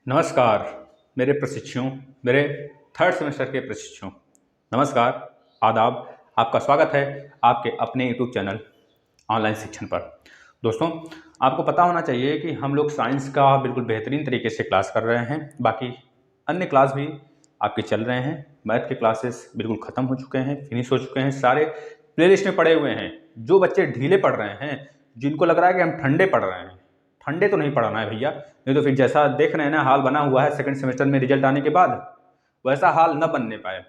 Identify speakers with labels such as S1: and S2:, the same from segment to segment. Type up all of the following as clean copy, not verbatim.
S1: नमस्कार मेरे प्रशिक्षुओं, मेरे थर्ड सेमेस्टर के प्रशिक्षुओं। नमस्कार, आदाब। आपका स्वागत है आपके अपने यूट्यूब चैनल ऑनलाइन शिक्षण पर। दोस्तों, आपको पता होना चाहिए कि हम लोग साइंस का बिल्कुल बेहतरीन तरीके से क्लास कर रहे हैं। बाकी अन्य क्लास भी आपके चल रहे हैं। मैथ के क्लासेस बिल्कुल ख़त्म हो चुके हैं, फिनिश हो चुके हैं, सारे प्लेलिस्ट में पड़े हुए हैं। जो बच्चे ढीले पढ़ रहे हैं, जिनको लग रहा है कि हम ठंडे पढ़ रहे हैं, ठंडे तो नहीं पढ़ाना है भैया। नहीं तो फिर जैसा देख रहे हैं ना हाल बना हुआ है सेकंड सेमेस्टर में रिजल्ट आने के बाद, वैसा हाल न बनने पाए।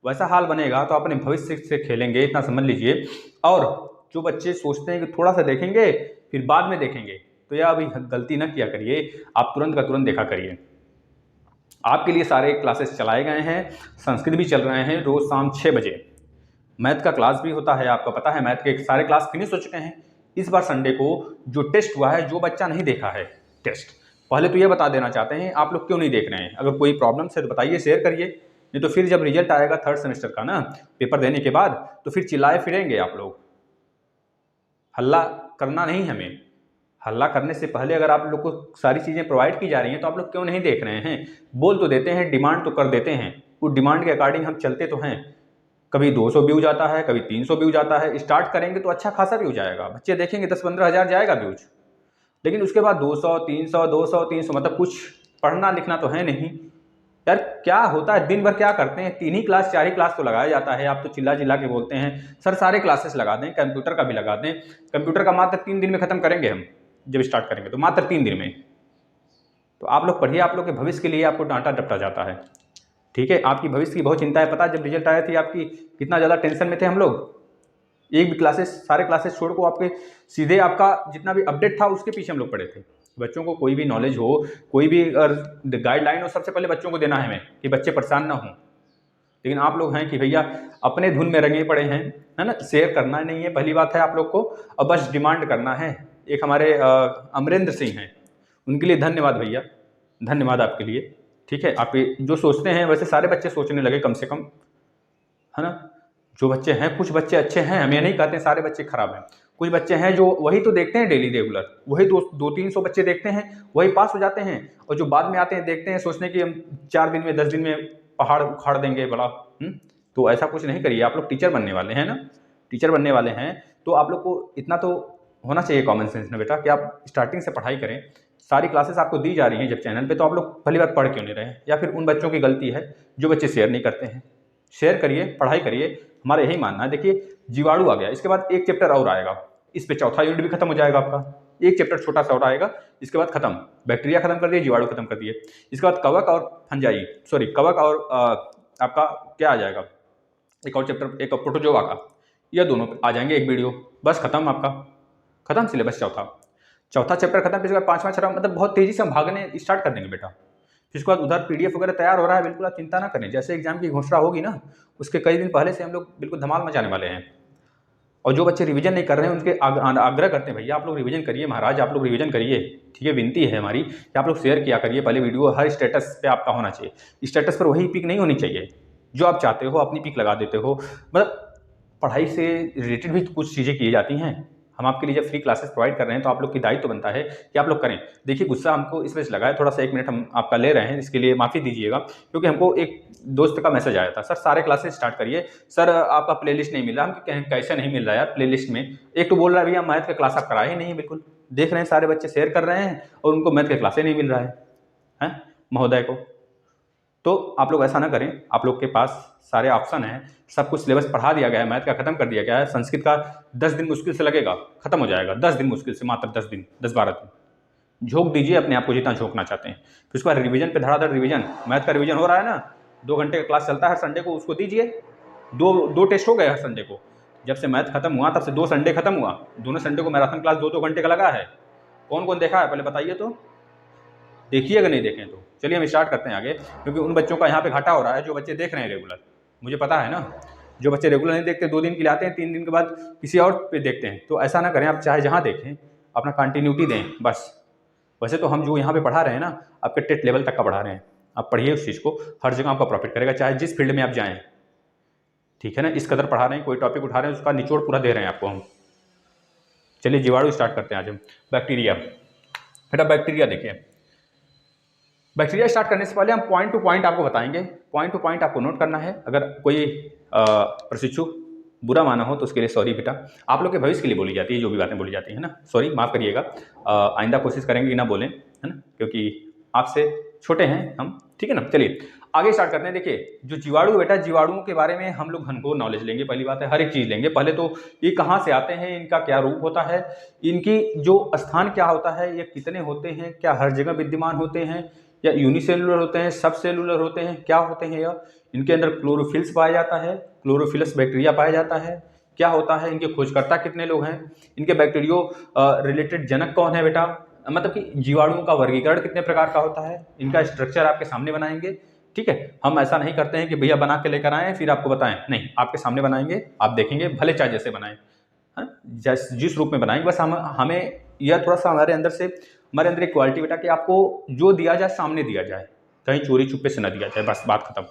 S1: वैसा हाल बनेगा तो अपने भविष्य से खेलेंगे, इतना समझ लीजिए। और जो बच्चे सोचते हैं कि थोड़ा सा देखेंगे फिर बाद में देखेंगे, तो यह अभी गलती न किया करिए। आप तुरंत का तुरंत देखा करिए। आपके लिए सारे क्लासेस चलाए गए हैं। संस्कृत भी चल रहे हैं रोज शाम 6 बजे। मैथ का क्लास भी होता है, आपको पता है। मैथ के सारे क्लास फिनिश हो चुके हैं। इस बार संडे को जो टेस्ट हुआ है, जो बच्चा नहीं देखा है टेस्ट, पहले तो ये बता देना चाहते हैं आप लोग क्यों नहीं देख रहे हैं। अगर कोई प्रॉब्लम है तो बताइए, शेयर करिए। नहीं तो फिर जब रिजल्ट आएगा थर्ड सेमेस्टर का ना, पेपर देने के बाद, तो फिर चिल्लाए फिरेंगे आप लोग। हल्ला करना नहीं हमें। हल्ला करने से पहले अगर आप लोग को सारी चीज़ें प्रोवाइड की जा रही हैं तो आप लोग क्यों नहीं देख रहे हैं। बोल तो देते हैं, डिमांड तो कर देते हैं, उस डिमांड के अकॉर्डिंग हम चलते तो हैं। कभी 200 व्यूज आता है, कभी 300 व्यूज आता है। स्टार्ट करेंगे तो अच्छा खासा व्यूज आएगा, बच्चे देखेंगे 10-15 हज़ार जाएगा व्यूज। लेकिन उसके बाद 200, 300, 200, 300, मतलब कुछ पढ़ना लिखना तो है नहीं यार। क्या होता है दिन भर, क्या करते हैं? 3 ही क्लास 4 ही क्लास तो लगाया जाता है। आप तो चिल्ला चिल्ला के बोलते हैं सर सारे क्लासेस लगा दें, कंप्यूटर का भी लगा दें। कंप्यूटर का मात्र 3 दिन में खत्म करेंगे हम, जब स्टार्ट करेंगे तो मात्र 3 दिन में। तो आप लोग पढ़िए, आप लोग के भविष्य के लिए आपको डांटा डपटा जाता है। ठीक है, आपकी भविष्य की बहुत चिंता है। पता है जब रिजल्ट आया थी आपकी कितना ज़्यादा टेंशन में थे हम लोग। एक भी क्लासेस, सारे क्लासेस छोड़ को आपके सीधे आपका जितना भी अपडेट था उसके पीछे हम लोग पड़े थे। बच्चों को कोई भी नॉलेज हो, कोई भी गाइडलाइन हो, सबसे पहले बच्चों को देना है हमें, कि बच्चे परेशान ना हों। लेकिन आप लोग हैं कि भैया अपने धुन में रंगे पड़े हैं, है ना। शेयर करना नहीं है पहली बात है आप लोग को, और बस डिमांड करना है। एक हमारे अमरेंद्र सिंह हैं, उनके लिए धन्यवाद भैया, धन्यवाद आपके लिए। ठीक है, आप जो सोचते हैं वैसे सारे बच्चे सोचने लगे कम से कम, है ना। जो बच्चे हैं, कुछ बच्चे अच्छे हैं, हम ये नहीं कहते सारे बच्चे खराब हैं। कुछ बच्चे हैं जो वही तो देखते हैं डेली रेगुलर, वही 200-300 बच्चे देखते हैं, वही पास हो जाते हैं। और जो बाद में आते हैं देखते हैं, सोचने कि हम 4 दिन में 10 दिन में पहाड़ उखाड़ देंगे बड़ा। तो ऐसा कुछ नहीं करिए। आप लोग टीचर बनने वाले हैं ना, टीचर बनने वाले हैं, तो आप लोग को इतना तो होना चाहिए कॉमन सेंस ना बेटा, कि आप स्टार्टिंग से पढ़ाई करें। सारी क्लासेस आपको दी जा रही हैं जब चैनल पे, तो आप लोग पहली बार पढ़ क्यों नहीं रहे हैं? या फिर उन बच्चों की गलती है जो बच्चे शेयर नहीं करते हैं। शेयर करिए, पढ़ाई करिए, हमारा यही मानना है। देखिए जीवाणु आ गया, इसके बाद एक चैप्टर और आएगा, इस पे चौथा यूनिट भी खत्म हो जाएगा आपका। एक चैप्टर छोटा सा और आएगा, इसके बाद खत्म। बैक्टीरिया खत्म कर दिए, जीवाणु खत्म कर दिए। इसके बाद कवक और फंजाई, सॉरी कवक और आपका क्या आ जाएगा, एक और चैप्टर, एक प्रोटोजोआ का, यह दोनों आ जाएंगे एक वीडियो। बस खत्म आपका, खत्म सिलेबस। चौथा चैप्टर खत्म। फिर इसके बाद 5वां, 6वां, मतलब बहुत तेजी से हम भागने स्टार्ट कर देंगे बेटा। फिर उसके बाद उधर पीडीएफ वगैरह तैयार हो रहा है, बिल्कुल आप चिंता ना करें। जैसे एग्जाम की घोषणा होगी ना, उसके कई दिन पहले से हम लोग बिल्कुल धमाल मचाने वाले हैं। और जो बच्चे रिवीजन नहीं कर रहे हैं उनके आग्रह करते हैं, भैया आप लोग रिवीजन करिए, महाराज आप लोग रिवीजन करिए। ठीक है, विनती है हमारी कि आप लोग शेयर किया करिए पहले वीडियो। हर स्टेटस पे आपका होना चाहिए। स्टेटस पर वही पिक नहीं होनी चाहिए जो आप चाहते हो, अपनी पिक लगा देते हो। मतलब पढ़ाई से रिलेटेड भी कुछ चीज़ें की जाती हैं। हम आपके लिए जब फ्री क्लासेस प्रोवाइड कर रहे हैं तो आप लोग की दायित्व बनता है कि आप लोग करें। देखिए गुस्सा हमको इस वजह से लगा है, थोड़ा सा 1 मिनट हम आपका ले रहे हैं, इसके लिए माफ़ी दीजिएगा। क्योंकि हमको एक दोस्त का मैसेज आया था, सर सारे क्लासेस स्टार्ट करिए, सर आपका प्लेलिस्ट नहीं मिल रहा। हम कहें कैसे नहीं मिल रहा यार प्लेलिस्ट में? एक तो बोल रहा है भैया मैथ का क्लास आप कराए ही नहीं है, बिल्कुल देख रहे हैं सारे बच्चे शेयर कर रहे हैं और उनको मैथ के क्लासे नहीं मिल रहा है महोदय को। तो आप लोग ऐसा ना करें, आप लोग के पास सारे ऑप्शन हैं, सब कुछ सिलेबस पढ़ा दिया गया है, मैथ का खत्म कर दिया गया है। संस्कृत का 10 दिन मुश्किल से लगेगा, खत्म हो जाएगा 10 दिन मुश्किल से, मात्र 10 दिन, 10-12 दिन। झोंक दीजिए अपने आप को जितना झोंकना चाहते हैं। फिर उसके बाद रिवीजन पे धड़ाधड़ रिवीजन। मैथ का रिवीजन हो रहा है ना, 2 घंटे का क्लास चलता है हर संडे को, उसको दीजिए। दो टेस्ट हो गए हर संडे को। जब से मैथ खत्म हुआ तब से 2 संडे खत्म हुआ, दोनों संडे को मैराथन क्लास 2-2 घंटे का लगा है। कौन कौन देखा है पहले बताइए तो, देखिए अगर नहीं देखें तो। चलिए हम स्टार्ट करते हैं आगे, क्योंकि उन बच्चों का यहाँ पे घाटा हो रहा है जो बच्चे देख रहे हैं रेगुलर। मुझे पता है ना, जो बच्चे रेगुलर नहीं देखते, 2 दिन के लिए आते हैं, 3 दिन के बाद किसी और पे देखते हैं। तो ऐसा ना करें, आप चाहे जहाँ देखें अपना कंटिन्यूटी दें बस। वैसे तो हम जो यहाँ पे पढ़ा रहे हैं ना, आपके टेट लेवल तक का पढ़ा रहे हैं। आप पढ़िए उस चीज़ को, हर जगह आपका प्रॉफिट करेगा, चाहे जिस फील्ड में आप जाएँ। ठीक है ना, इस कदर पढ़ा रहे हैं, कोई टॉपिक उठा रहे हैं उसका निचोड़ पूरा दे रहे हैं आपको हम। चलिए जीवाणु स्टार्ट करते हैं आज हम। बैक्टीरिया, बेटा बैक्टीरिया देखिए। बैक्टीरिया स्टार्ट करने से पहले हम पॉइंट टू पॉइंट आपको बताएंगे, पॉइंट टू पॉइंट आपको नोट करना है। अगर कोई प्रशिक्षु बुरा माना हो तो उसके लिए सॉरी बेटा, आप लोग के भविष्य के लिए बोली जाती है जो भी बातें बोली जाती है ना, सॉरी माफ़ करिएगा। आइंदा कोशिश करेंगे कि ना बोलें, है ना, क्योंकि आपसे छोटे हैं हम, ठीक है ना। चलिए आगे स्टार्ट करते हैं। देखिए जो जीवाणु बेटा, जीवाणुओं के बारे में हम लोग घनघोर नॉलेज लेंगे। पहली बात है हर एक चीज़ लेंगे। पहले तो ये कहाँ से आते हैं, इनका क्या रूप होता है, इनकी जो स्थान क्या होता है, ये कितने होते हैं, क्या हर जगह विद्यमान होते हैं या यूनिसेलुलर होते हैं, सब सेलुलर होते हैं, क्या होते हैं यह, इनके अंदर क्लोरोफिल्स पाया जाता है, क्लोरोफिलस बैक्टीरिया पाया जाता है, क्या होता है, इनके खोजकर्ता कितने लोग हैं, इनके बैक्टीरियो रिलेटेड जनक कौन है बेटा, मतलब कि जीवाणुओं का वर्गीकरण कितने प्रकार का होता है, इनका स्ट्रक्चर आपके सामने बनाएंगे। ठीक है, हम ऐसा नहीं करते हैं कि भैया बना के लेकर आए फिर आपको बताएं, नहीं, आपके सामने बनाएंगे, आप देखेंगे, भले चाहे जैसे बनाएं, जिस रूप में बनाएंगे। बस हमें यह थोड़ा सा हमारे अंदर एक क्वालिटी बेटा कि आपको जो दिया जाए सामने दिया जाए, कहीं चोरी छुपे से न दिया जाए, बस बात खत्म।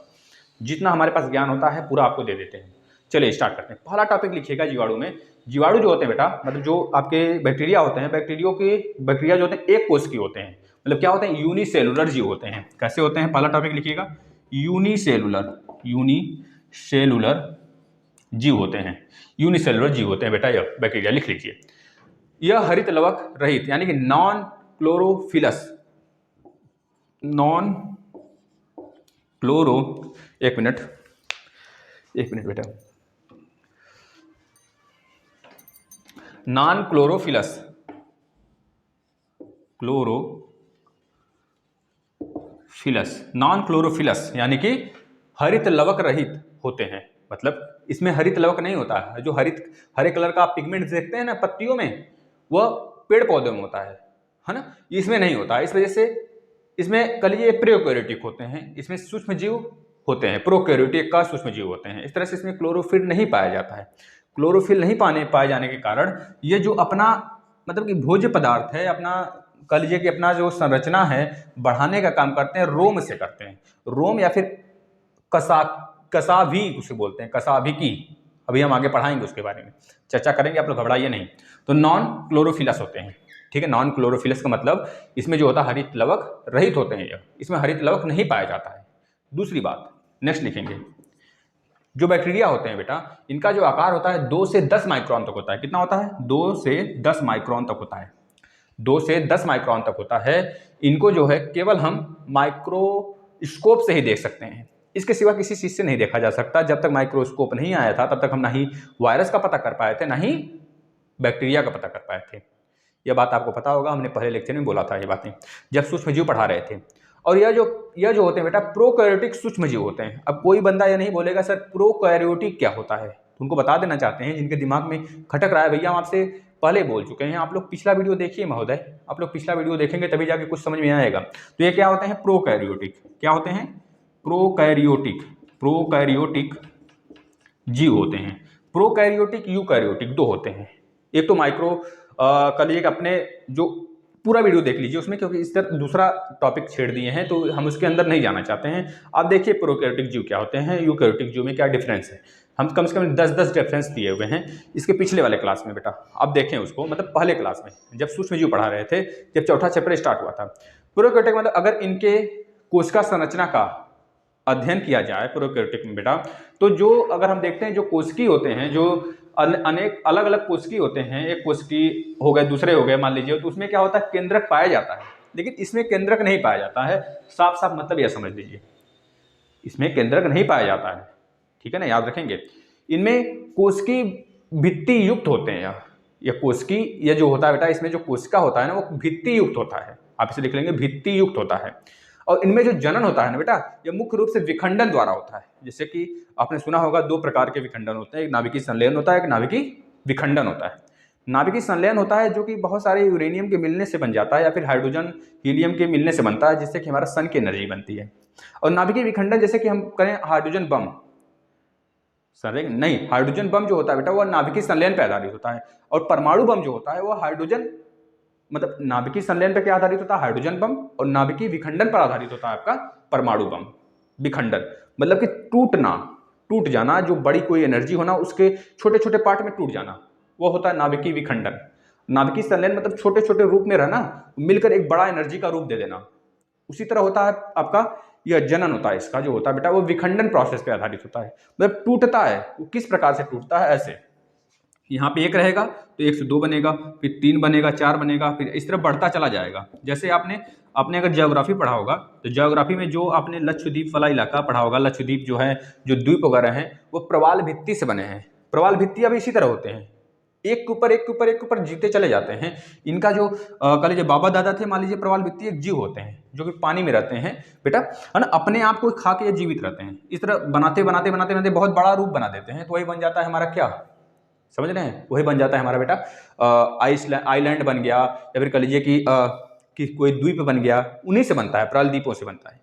S1: जितना हमारे पास ज्ञान होता है पूरा आपको दे देते हैं। चलिए स्टार्ट करते हैं। पहला टॉपिक लिखिएगा जीवाणु में। जीवाणु जो होते हैं बेटा, मतलब जो आपके बैक्टीरिया होते हैं, बैक्टीरिया जो होते हैं एक कोष के होते हैं, मतलब क्या होते हैं, यूनिसेलुलर जीव होते हैं। कैसे होते हैं, पहला टॉपिक लिखिएगा, यूनिसेलुलर जीव होते हैं, यूनिसेलुलर जीव होते हैं बेटा। यह बैक्टीरिया लिख लीजिए। यह हरित लवक रहित यानी कि नॉन क्लोरोफिलस, एक मिनट बेटा, नॉन क्लोरोफिलस यानी कि हरित लवक रहित होते हैं। मतलब इसमें हरित लवक नहीं होता है। जो हरे कलर का आप पिगमेंट देखते हैं ना पत्तियों में, वह पेड़ पौधों में होता है ना, इसमें नहीं होता है। इस वजह से इसमें कलिए प्रोकैरियोटिक होते हैं, इसमें सूक्ष्म जीव होते हैं, प्रोकैरियोटिक का सूक्ष्म जीव होते हैं। इस तरह से इसमें क्लोरोफिल नहीं पाया जाता है। क्लोरोफिल नहीं पाए जाने के कारण ये जो अपना मतलब कि भोज्य पदार्थ है, अपना कह लीजिए कि अपना जो संरचना है बढ़ाने का काम करते हैं, रोम से करते हैं। रोम या फिर कसाभी उसे बोलते हैं, कसाभिकी। अभी हम आगे पढ़ाएंगे उसके बारे में, चर्चा करेंगे, आप लोग घबराइए नहीं। तो नॉन क्लोरोफिलस होते हैं, ठीक है। नॉन क्लोरोफिलस का मतलब इसमें जो होता है हरित लवक रहित होते हैं, इसमें हरित लवक नहीं पाया जाता है। दूसरी बात नेक्स्ट लिखेंगे, जो बैक्टीरिया होते हैं बेटा, इनका जो आकार होता है 2 से 10 माइक्रोन तक होता है। कितना होता है, 2 से 10 माइक्रोन तक होता है, 2 से 10 माइक्रोन तक होता है। इनको जो है केवल हम माइक्रोस्कोप से ही देख सकते हैं, इसके सिवा किसी चीज से नहीं देखा जा सकता। जब तक माइक्रोस्कोप नहीं आया था तब तक हम ना ही वायरस का पता कर पाए थे, ना ही बैक्टीरिया का पता कर पाए थे। यह बात आपको पता होगा, हमने पहले लेक्चर में बोला था ये बातें जब सूक्ष्मजीव पढ़ा रहे थे। और यह जो होते हैं बेटा प्रोकैरियोटिक सूक्ष्मजीव होते हैं। अब कोई बंदा यह नहीं बोलेगा सर प्रोकैरियोटिक क्या होता है, तो उनको बता देना चाहते हैं जिनके दिमाग में खटक रहा है। भैया हम आपसे पहले बोल चुके हैं, आप लोग पिछला वीडियो देखिए महोदय, आप लोग पिछला वीडियो देखेंगे तभी जाके कुछ समझ में आएगा। तो ये क्या होते हैं, प्रोकैरियोटिक। क्या होते हैं, प्रोकैरियोटिक जीव होते हैं। प्रोकैरियोटिक यूकैरियोटिक दो होते हैं। एक तो माइक्रो कलिए अपने जो पूरा वीडियो देख लीजिए उसमें, क्योंकि इस तरह दूसरा टॉपिक छेड़ दिए हैं तो हम उसके अंदर नहीं जाना चाहते हैं। आप देखिए प्रोकैरियोटिक जीव क्या होते हैं, यूकैरियोटिक जीव में क्या डिफरेंस है। हम कम से कम 10 डिफरेंस दिए हुए हैं इसके पिछले वाले क्लास में बेटा, आप देखें उसको, मतलब पहले क्लास में जब सूक्ष्म जीव पढ़ा रहे थे, जब चौथा चैप्टर स्टार्ट हुआ था। प्रोकैरियोटिक मतलब अगर इनके कोशिका संरचना का अध्ययन किया जाए प्रोकैरियोटिक में बेटा, तो जो अगर हम देखते हैं जो कोशिकी होते हैं, जो अनेक अलग अलग कोशिकी होते हैं, एक कोशिकी हो गए दूसरे हो गए मान लीजिए, तो उसमें क्या होता है, केंद्रक पाया जाता है। लेकिन इसमें केंद्रक नहीं पाया जाता है, साफ साफ मतलब यह समझ लीजिए, इसमें केंद्रक नहीं पाया जाता है, ठीक है ना, याद रखेंगे। इनमें कोशिकी भित्ति युक्त होते हैं। यह कोशिकी यह जो होता है बेटा, इसमें जो कोशिका होता है ना वो भित्ति युक्त होता है, आप इसे लिख लेंगे भित्ति युक्त होता है। और इनमें जो जनन होता है ना बेटा, यह मुख्य रूप से विखंडन द्वारा होता है। जैसे कि आपने सुना होगा 2 प्रकार के विखंडन होते हैं, एक नाभिकीय संलयन होता है, एक नाभिकीय विखंडन होता है। नाभिकीय संलयन होता है जो कि बहुत सारे यूरेनियम के मिलने से बन जाता है या फिर हाइड्रोजन हीलियम के मिलने से बनता है, जिससे कि हमारा सन की एनर्जी बनती है। और नाभिकीय विखंडन जैसे कि हम करें हाइड्रोजन बम, नहीं, हाइड्रोजन बम जो होता है बेटा वह नाभिकीय संलयन पर आधारित होता है, और परमाणु बम जो होता है वह हाइड्रोजन मतलब नाभिकीय संलयन पर क्या आधारित होता है, हाइड्रोजन बम, और नाभिकीय विखंडन पर आधारित होता है आपका परमाणु बम। विखंडन मतलब कि टूट जाना, जो बड़ी कोई एनर्जी होना उसके छोटे छोटे पार्ट में टूट जाना, वो होता है नाभिकीय विखंडन। नाभिकीय संलयन मतलब छोटे छोटे रूप में रहना, मिलकर एक बड़ा एनर्जी का रूप दे देना, उसी तरह होता है आपका यह जनन होता है, इसका जो होता है बेटा वो विखंडन प्रोसेस पे आधारित होता है, मतलब टूटता है। वो किस प्रकार से टूटता है, ऐसे यहाँ पे एक रहेगा तो एक से दो बनेगा, फिर तीन बनेगा, चार बनेगा, फिर इस तरह बढ़ता चला जाएगा। जैसे आपने आपने अगर ज्योग्राफी पढ़ा होगा तो ज्योग्राफी में जो आपने लक्षद्वीप वाला इलाका पढ़ा होगा, लक्षद्वीप जो है, जो द्वीप वगैरह हैं, वो प्रवाल भित्ति से बने हैं। प्रवाल भित्तियां भी इसी तरह होते हैं, एक के ऊपर एक के ऊपर एक के ऊपर जीते चले जाते हैं। इनका जो कह लीजिए बाबा दादा थे, मान लीजिए प्रवाल भित्ति एक जीव होते हैं जो कि पानी में रहते हैं बेटा, है ना, अपने आप को खा के जीवित रहते हैं। इस तरह बनाते बनाते बनाते बनाते बहुत बड़ा रूप बना देते हैं, तो वही बन जाता है हमारा क्या, समझ रहे हैं, वही बन जाता है हमारा बेटा आइलैंड बन गया, या फिर कह लीजिए कि कोई द्वीप बन गया, उन्हीं से बनता है, प्रल द्वीपों से बनता है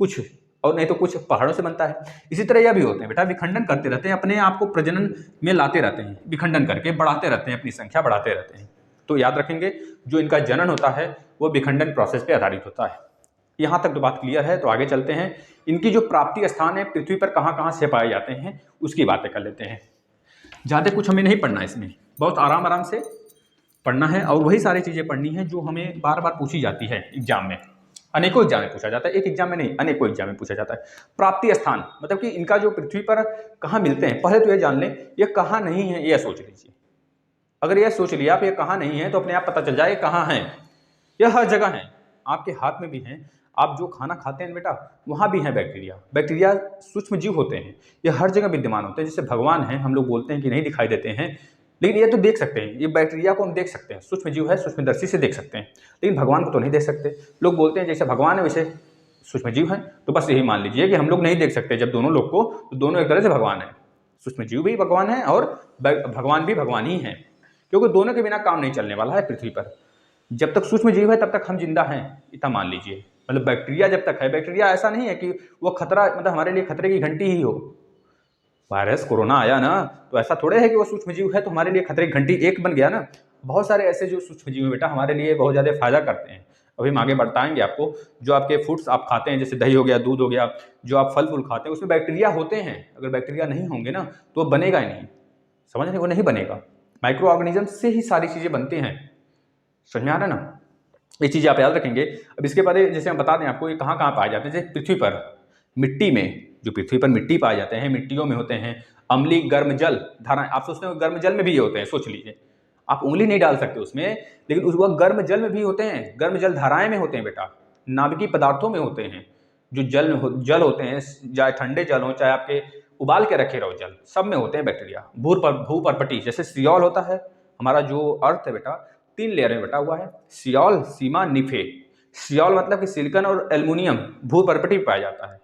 S1: कुछ, और नहीं तो कुछ पहाड़ों से बनता है। इसी तरह यह भी होते हैं बेटा, विखंडन करते रहते हैं, अपने आप को प्रजनन में लाते रहते हैं, विखंडन करके बढ़ाते रहते हैं, अपनी संख्या बढ़ाते रहते हैं। तो याद रखेंगे जो इनका जनन होता है वो विखंडन प्रोसेस पे आधारित होता है। यहाँ तक तो बात क्लियर है, तो आगे चलते हैं। इनकी जो प्राप्ति स्थान है पृथ्वी पर कहाँ कहाँ से पाए जाते हैं उसकी बातें कर लेते हैं। ज़्यादा कुछ हमें नहीं पढ़ना, इसमें बहुत आराम आराम से पढ़ना है, और वही सारी चीज़ें पढ़नी है जो हमें बार बार पूछी जाती है एग्जाम में, अनेकों एग्जाम में पूछा जाता है, एक एग्जाम में नहीं, अनेकों एग्जाम में पूछा जाता है। प्राप्ति स्थान मतलब कि इनका जो पृथ्वी पर कहाँ मिलते हैं, पहले तो ये जान लें ये कहाँ नहीं है, यह सोच लीजिए। अगर यह सोच लिया आप ये कहाँ नहीं है तो अपने आप पता चल जाए कहाँ है। यह हर जगह है, आपके हाथ में भी है, आप जो खाना खाते हैं बेटा वहाँ भी है बैक्टीरिया। बैक्टीरिया सूक्ष्म जीव होते हैं, ये हर जगह विद्यमान होते हैं। जैसे भगवान हैं, हम लोग बोलते हैं कि नहीं दिखाई देते हैं, लेकिन ये तो देख सकते हैं, ये बैक्टीरिया को हम देख सकते हैं, सूक्ष्म जीव है, सूक्ष्मदर्शी से देख सकते हैं, लेकिन भगवान को तो नहीं देख सकते। लोग बोलते हैं जैसे भगवान है वैसे सूक्ष्म जीव है, तो बस यही मान लीजिए कि हम लोग नहीं देख सकते जब दोनों लोग को, तो दोनों एक तरह से भगवान है, सूक्ष्म जीव भी भगवान है और भगवान भी भगवान ही है, क्योंकि दोनों के बिना काम नहीं चलने वाला है पृथ्वी पर। जब तक सूक्ष्म जीव है तब तक हम जिंदा हैं, इतना मान लीजिए। मतलब बैक्टीरिया जब तक है, बैक्टीरिया ऐसा नहीं है कि वो खतरा, मतलब हमारे लिए खतरे की घंटी ही हो। वायरस कोरोना आया ना, तो ऐसा थोड़े है कि वो सूक्ष्म जीव है तो हमारे लिए खतरे की घंटी एक बन गया ना। बहुत सारे ऐसे जो सूक्ष्म जीव है बेटा हमारे लिए बहुत ज़्यादा फायदा करते हैं। अभी हम आगे बताएंगे आपको, जो आपके फूड्स आप खाते हैं, जैसे दही हो गया, दूध हो गया, जो आप फल फूल खाते हैं उसमें बैक्टीरिया होते हैं। अगर बैक्टीरिया नहीं होंगे ना तो वो बनेगा ही नहीं, समझ रहे, वो नहीं बनेगा। माइक्रो ऑर्गेनिज्म से ही सारी चीज़ें बनती हैं, समझ में आ रहा है ना। ये चीज़ आप याद रखेंगे। अब इसके बाद जैसे हम बता दें आपको ये कहाँ कहाँ पाए जाते हैं। जैसे पृथ्वी पर मिट्टी में, जो पृथ्वी पर मिट्टी पाए जाते हैं, मिट्टियों में होते हैं अम्लीय गर्म जल धाराएं। आप सोचते हो गर्म जल में भी ये होते हैं, सोच लीजिए, आप उंगली नहीं डाल सकते उसमें, लेकिन उस वक्त गर्म जल में भी होते हैं, गर्म जल धाराएं में होते हैं बेटा, नाभिकीय पदार्थों में होते हैं। जो जल होते हैं, चाहे ठंडे जल हो चाहे आपके उबाल के रखे रहो जल, सब में होते हैं बैक्टीरिया। भूपर्पटी जैसे सियोल होता है, हमारा जो अर्थ है बेटा 3 लेयर में बटा हुआ है, सियोल, सीमा, निफे। सियोल मतलब कि सिलिकॉन और एल्युमिनियम भूपर्पटी पाया जाता है।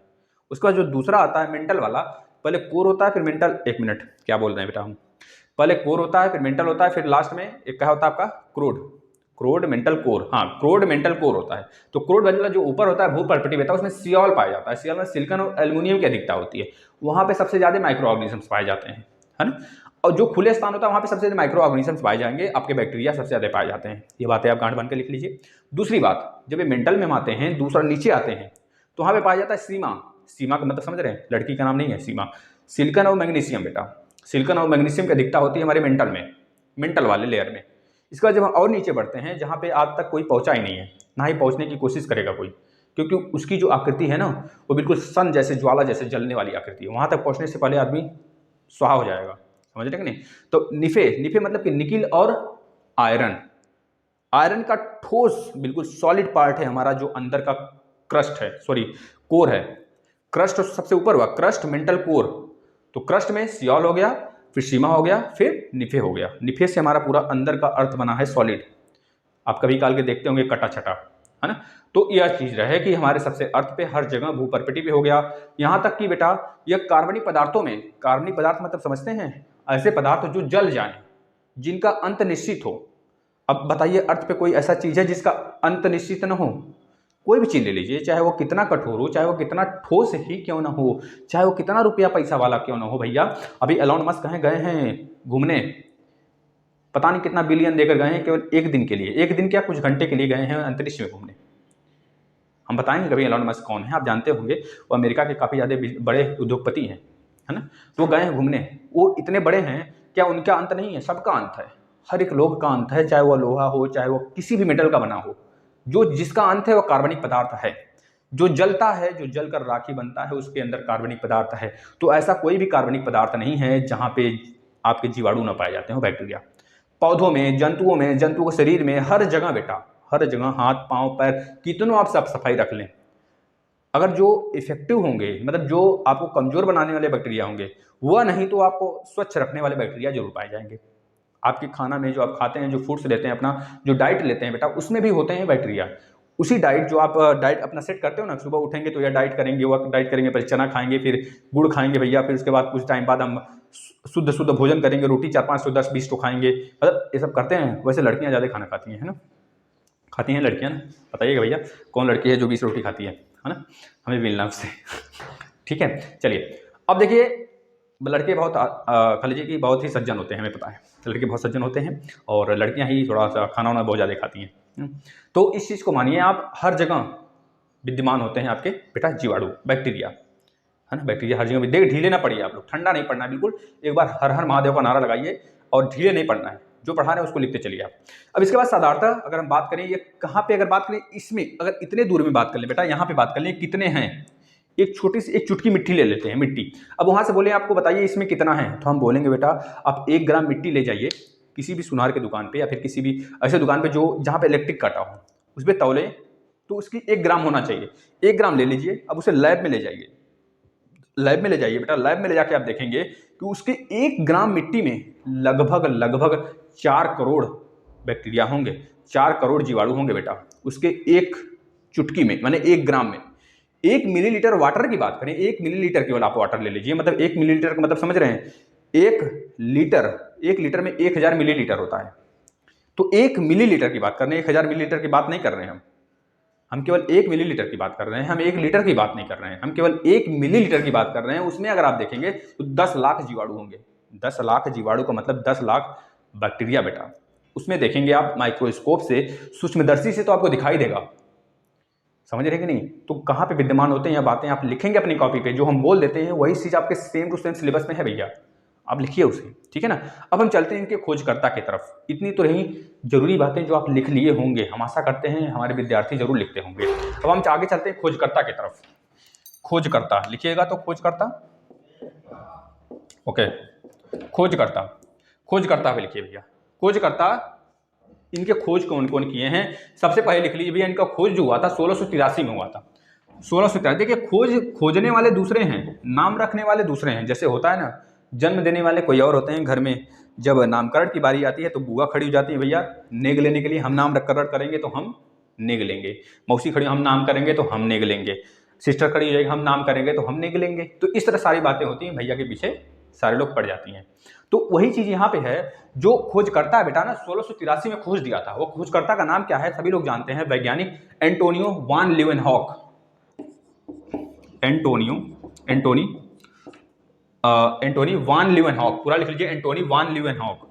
S1: उसका जो दूसरा आता है मेंटल वाला, पहले कोर होता है फिर मेंटल, एक मिनट क्या बोल रहे हैं बेटा हम, पहले कोर होता है फिर मेंटल होता है, फिर लास्ट में एक क्या होता है आपका क्रोड मेंटल कोर, हाँ क्रोड मेंटल कोर होता है। तो क्रोड वाला जो ऊपर होता है भूपर्पटी होता है, उसमें सियोल पाया जाता है। सियोल में सिलिकॉन और एल्युमिनियम की अधिकता होती है, वहाँ पे सबसे ज्यादा माइक्रो ऑर्गेनिजम्स पाए जाते हैं, है ना। और जो खुले स्थान होता है वहाँ पे सबसे ज्यादा माइक्रो ऑर्गेनिजम्स पाए जाएंगे, आपके बैक्टीरिया सबसे ज्यादा पाए जाते हैं। ये बातें आप गांठ बन के लिख लीजिए। दूसरी बात, जब ये मेंटल में आते हैं, दूसरा नीचे आते हैं, तो वहाँ पे पाया जाता है सीमा। सीमा का मतलब समझ रहे हैं, लड़की का नाम नहीं है सीमा। सिलिकॉन और मैग्नीशियम बेटा, सिलिकॉन और मैग्नीशियम की अधिकता होती है हमारे मेंटल में, मेंटल वाले लेयर में। इसका जब हम और नीचे बढ़ते हैं, जहाँ पे आज तक कोई पहुँचा ही नहीं है, ना ही पहुँचने की कोशिश करेगा कोई, क्योंकि उसकी जो आकृति है ना वो बिल्कुल सन जैसे, ज्वाला जैसे जलने वाली आकृति है। वहाँ तक पहुँचने से पहले आदमी स्वाहा हो जाएगा, समझ रहे कि नहीं। तो निफे मतलब कि निकिल और आयरन। आयरन का ठोस बिल्कुल सॉलिड पार्ट है हमारा, जो अंदर का क्रस्ट है, सॉरी कोर है। क्रस्ट सबसे ऊपर हुआ, क्रस्ट मेंटल कोर। तो क्रस्ट में सियोल हो गया, फिर सीमा हो गया, फिर निफे हो गया। निफे से हमारा पूरा अंदर का अर्थ बना है सॉलिड। आप कभी काल के देखते होंगे कटा छटा, है ना। तो यह चीज रहे कि हमारे सबसे अर्थ पे हर जगह भूपर्पटी पे हो गया। यहाँ तक कि बेटा यह कार्बनिक पदार्थों में, कार्बनिक पदार्थ मतलब समझते हैं ऐसे पदार्थ जो जल जाए, जिनका अंत निश्चित हो। अब बताइए अर्थ पे कोई ऐसा चीज है जिसका अंत निश्चित न हो। कोई भी चीज ले लीजिए, चाहे वो कितना कठोर हो, चाहे वो कितना ठोस ही क्यों ना हो, चाहे वो कितना रुपया पैसा वाला क्यों ना हो। भैया अभी एलोन मस्क कहीं गए हैं घूमने, पता नहीं कितना बिलियन देकर गए हैं केवल एक दिन के लिए, एक दिन क्या कुछ घंटे के लिए गए हैं अंतरिक्ष में घूमने। हम बताएंगे कभी एलोन मस्क कौन है, आप जानते होंगे, वो अमेरिका के काफ़ी ज़्यादा बड़े उद्योगपति हैं, है ना। तो वो गए हैं घूमने, वो इतने बड़े हैं, क्या उनका अंत नहीं है? सबका अंत है, हर एक लोग का अंत है, चाहे वो लोहा हो, चाहे वो किसी भी मेटल का बना हो, जो जिसका अंत है वो कार्बनिक पदार्थ है। जो जलता है, जो जलकर राखी बनता है, उसके अंदर कार्बनिक पदार्थ है। तो ऐसा कोई भी कार्बनिक पदार्थ नहीं है जहाँ पे आपके जीवाणु न पाए जाते हो, बैक्टीरिया। पौधों में, जंतुओं के शरीर में, हर जगह बेटा, हर जगह, हाथ पांव पैर, कितनों आप साफ सफाई रख लें, अगर जो इफेक्टिव होंगे, मतलब जो आपको कमजोर बनाने वाले बैक्टीरिया होंगे, वह नहीं तो आपको स्वच्छ रखने वाले बैक्टीरिया जरूर पाए जाएंगे। आपके खाना में जो आप खाते हैं, जो फूड्स लेते हैं, अपना जो डाइट लेते हैं बेटा, उसमें भी होते हैं बैक्टीरिया। उसी डाइट जो आप डाइट अपना सेट करते हो ना, सुबह उठेंगे तो यह डाइट करेंगे, वह डाइट करेंगे, फिर चना खाएंगे, फिर गुड़ खाएंगे भैया, फिर उसके बाद कुछ टाइम बाद हम शुद्ध भोजन करेंगे, रोटी 4-5 10 20 तो खाएंगे, मतलब ये सब करते हैं। वैसे लड़कियां ज़्यादा खाना खाती हैं, है ना, खाती हैं लड़कियां ना, बताइएगा भैया कौन लड़की है जो 20 रोटी खाती है ना, हमें मिलना उससे। ठीक है, चलिए अब देखिए, लड़के बहुत कह लीजिए कि बहुत ही सज्जन होते हैं, हमें पता है लड़के बहुत सज्जन होते हैं, और लड़कियां ही थोड़ा सा खाना वाना बहुत ज़्यादा खाती हैं। तो इस चीज़ को मानिए आप, हर जगह विद्यमान होते हैं आपके बेटा जीवाणु, बैक्टीरिया, है ना, बैक्टीरिया हर जगह। देख, ढीले ना पड़िए आप लोग, ठंडा नहीं पड़ना है बिल्कुल। एक बार हर हर महादेव का नारा लगाइए और ढीले नहीं पड़ना है, जो पढ़ा रहे हैं उसको लिखते चलिए आप। अब इसके बाद साधारणतः अगर हम बात करें, ये कहाँ पे अगर बात करें, इसमें अगर इतने दूर में बात कर लें बेटा, यहाँ पे बात कर लें कितने हैं, एक छोटी सी एक चुटकी मिट्टी ले लेते हैं, मिट्टी। अब वहां से बोले आपको बताइए इसमें कितना है, तो हम बोलेंगे बेटा आप 1 ग्राम मिट्टी ले जाइए किसी भी सुनार के दुकान पे, या फिर किसी भी ऐसे दुकान पे जो जहाँ पे इलेक्ट्रिक काटा हो, उस पर तौले तो उसकी 1 ग्राम होना चाहिए। 1 ग्राम ले लीजिए, अब उसे लैब में ले जाइए, लैब में ले जाइए बेटा, लैब में ले जाके आप देखेंगे कि उसके 1 ग्राम मिट्टी में लगभग 4 करोड़ बैक्टीरिया होंगे, 4 करोड़ जीवाणु होंगे बेटा, उसके एक चुटकी में, माने 1 ग्राम में। 1 मिलीलीटर वाटर की बात करें, 1 मिलीलीटर केवल आप वाटर ले लीजिए, मतलब 1 मिलीलीटर का मतलब समझ रहे हैं, 1 लीटर में 1000 मिलीलीटर होता है। तो 1 मिलीलीटर की बात कर रहे हैं, 1000 मिलीलीटर की बात नहीं कर रहे हैं हम केवल 1 मिलीलीटर की बात कर रहे हैं, हम 1 लीटर की बात नहीं कर रहे हैं, हम केवल 1 मिलीलीटर की बात कर रहे हैं। उसमें अगर आप देखेंगे तो 10 लाख जीवाणु होंगे। 10 लाख जीवाणु का मतलब 10 लाख बैक्टीरिया बेटा। उसमें देखेंगे आप माइक्रोस्कोप से, सूक्ष्मदर्शी से, तो आपको दिखाई देगा, समझ रहे कि नहीं। तो कहाँ पे विद्यमान होते हैं, यह बातें आप लिखेंगे अपनी कॉपी पे, जो हम बोल देते हैं वही चीज आपके सेम टू सेम सिलेबस में है भैया, आप लिखिए उसे, ठीक है ना। अब हम चलते हैं इनके खोजकर्ता की तरफ। इतनी तो रही जरूरी बातें जो आप लिख लिए होंगे, हम आशा करते हैं हमारे विद्यार्थी जरूर लिखते होंगे। अब हम आगे चलते हैं खोजकर्ता की तरफ। खोजकर्ता लिखिएगा तो खोजकर्ता, ओके, खोजकर्ता पे लिखिए भैया। खोजकर्ता, इनके खोज कौन कौन किए हैं, सबसे पहले लिख लीजिए भैया, इनका खोज जो हुआ था 1683 में हुआ था। 1683, देखिए खोजने वाले दूसरे हैं, नाम रखने वाले दूसरे हैं। जैसे होता है ना, जन्म देने वाले कोई और होते हैं घर में, जब नामकरण की बारी आती है तो बुआ खड़ी हो जाती है, भैया नेग लेने के लिए, हम नाम रख करेंगे तो हम नेग लेंगे। मौसी खड़ी, हम नाम करेंगे तो हम नेग लेंगे। सिस्टर खड़ी हो जाएगी, हम नाम करेंगे तो हम नेग लेंगे। तो इस तरह सारी बातें होती हैं, भैया के पीछे सारे लोग पड़ जाती हैं। तो वही चीज यहाँ पे है, जो खोजकर्ता है बेटा ना, 1683 में खोज दिया था। वो खोजकर्ता का नाम क्या है, सभी लोग जानते हैं, वैज्ञानिक एंटोनियो वान लीवेनहॉक। एंटोनी वान लीवेनहॉक, पूरा लिख लीजिए, एंटोनी वान लीवेनहॉक,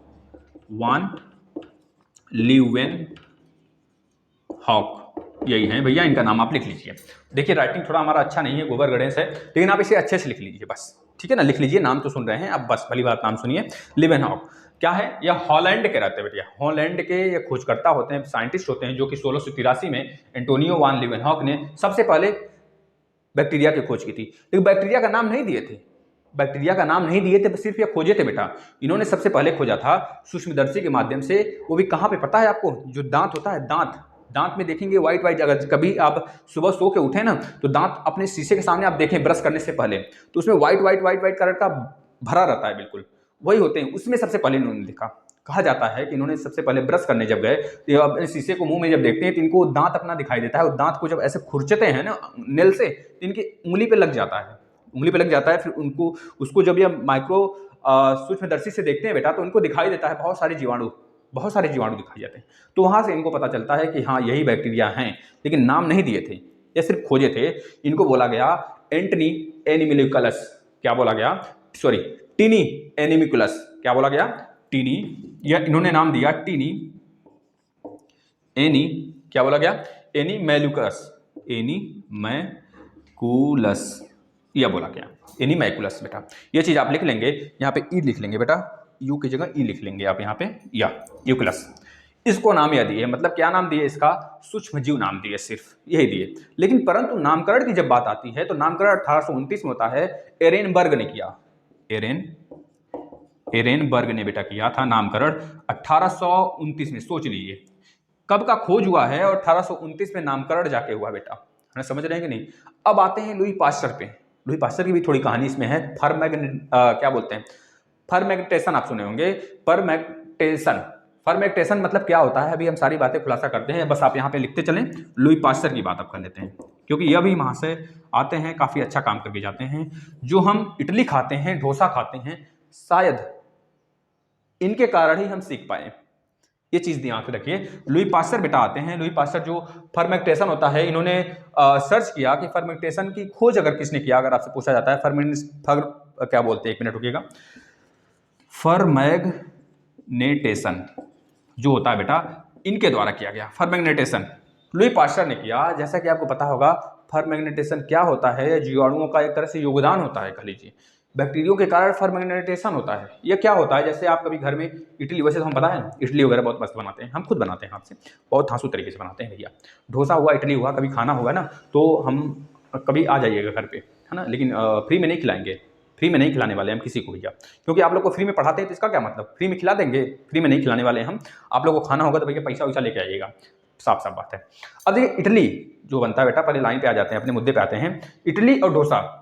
S1: यही है भैया, इनका नाम आप लिख लीजिए। देखिए राइटिंग थोड़ा हमारा अच्छा नहीं है, गोबर गणेश है, लेकिन आप इसे अच्छे से लिख लीजिए बस, ठीक है ना। लिख लीजिए, नाम तो सुन रहे हैं अब, बस भली बात नाम सुनिए। लीवेनहॉक क्या है, यह हॉलैंड के रहते हैं बेटा, हॉलैंड के ये खोजकर्ता होते हैं, साइंटिस्ट होते हैं, जो कि 1683 में एंटोनियो वान लीवेनहॉक ने सबसे पहले बैक्टीरिया की खोज की थी। लेकिन बैक्टीरिया का नाम नहीं दिए थे, सिर्फ ये खोजे थे बेटा। इन्होंने सबसे पहले खोजा था सूक्ष्मदर्शी के माध्यम से, वो भी कहाँ पे पता है आपको, जो दांत होता है, दांत में देखेंगे व्हाइट, अगर कभी आप सुबह सो के उठे ना, तो दांत अपने शीशे के सामने आप देखें ब्रश करने से पहले, तो उसमें व्हाइट कलर का भरा रहता है, बिल्कुल वही होते हैं। उसमें सबसे पहले इन्होंने देखा। कहा जाता है कि इन्होंने सबसे पहले ब्रश करने जब गए, तो अपने शीशे को मुंह में जब देखते हैं तो इनको दांत अपना दिखाई देता है, और दांत को जब ऐसे खुरचते हैं ना नेल से, तो इनकी उंगली पे लग जाता है, फिर उनको उसको जब ये माइक्रो सूक्ष्मदर्शी से देखते हैं बेटा, तो उनको दिखाई देता है बहुत सारे जीवाणु दिखाई जाते हैं। तो वहां से इनको पता चलता है कि हाँ यही बैक्टीरिया हैं, लेकिन नाम नहीं दिए थे, ये सिर्फ खोजे थे। इनको बोला गया एंटनी एनिमिकुलस, क्या बोला गया, सॉरी टिनी एनिमिकुलस, क्या बोला गया, टिनी, या इन्होंने नाम दिया टिनी एनी, क्या बोला गया, एनीमैकुलस, यह बोला गया एनीमैकुलस बेटा। ये चीज आप लिख लेंगे, यहाँ पे ई लिख लेंगे बेटा, यू की जगह ई लिख लेंगे आप यहाँ पे, या यूकुलस, इसको नाम यह दिए, मतलब क्या नाम दिए इसका, सूक्ष्मजीव नाम दिए, सिर्फ यही दिए। लेकिन परंतु नामकरण की जब बात आती है तो नामकरण 1829 में होता है, एरेनबर्ग ने किया। एरेनबर्ग ने बेटा किया था नामकरण 1829 में। सोच लीजिए कब का खोज हुआ है और 1829 में नामकरण जाके हुआ बेटा, है समझ रहे हैं कि नहीं। अब आते हैं लुई पास्चर पे। लुई पास्चर की भी थोड़ी कहानी इसमें है। क्या बोलते हैं, फर्मेंटेशन आप सुने होंगे। फर्मेंटेशन मतलब क्या होता है, अभी हम सारी बातें खुलासा करते हैं, बस आप यहाँ पे लिखते चलें। लुई पास्चर की बात आप कर लेते हैं, क्योंकि यह भी वहां से आते हैं, काफी अच्छा काम करके जाते हैं। जो हम इडली खाते हैं, डोसा खाते हैं, शायद इनके कारण ही हम सीख पाए। ये चीज ध्यान में रखिए। लुई पास्चर बेटा आते हैं। लुई पास्चर जो फर्मेंटेशन होता है, इन्होंने सर्च किया कि फर्मेंटेशन की खोज अगर किसने किया, अगर आपसे पूछा जाता है क्या बोलते हैं, एक मिनट रुकिएगा। फर्मेग्नेटेशन जो होता है बेटा, इनके द्वारा किया गया फर्मेग्नेटेशन, लुई पास्चर ने किया। जैसा कि आपको पता होगा फर्मेग्नेटेशन क्या होता है, जीवाणुओं का एक तरह से योगदान होता है, कह लीजिए बैक्टीरियो के कारण फर्मेग्नेटेशन होता है। ये क्या होता है, जैसे आप कभी घर में इडली, वैसे तो हम पता है इडली वगैरह बहुत मस्त बनाते हैं, हम खुद बनाते हैं हाथ से, बहुत धांसू तरीके से बनाते हैं भैया। डोसा हुआ, इडली हुआ, कभी खाना होगा ना तो हम कभी आ जाइएगा घर पे, है ना। लेकिन फ्री में नहीं खिलाएंगे, फ्री में नहीं खिलाने वाले हम किसी को भैया, क्योंकि आप लोग को फ्री में पढ़ाते हैं तो इसका क्या मतलब, फ्री में खिला देंगे, फ्री में नहीं खिलाने वाले हम। आप लोग को खाना होगा तो भैया पैसा वैसा लेके आइएगा, साफ साफ बात है। अब देखिए इडली जो बनता है बेटा, पहले लाइन पे आ जाते हैं, अपने मुद्दे पे आते हैं। इडली और डोसा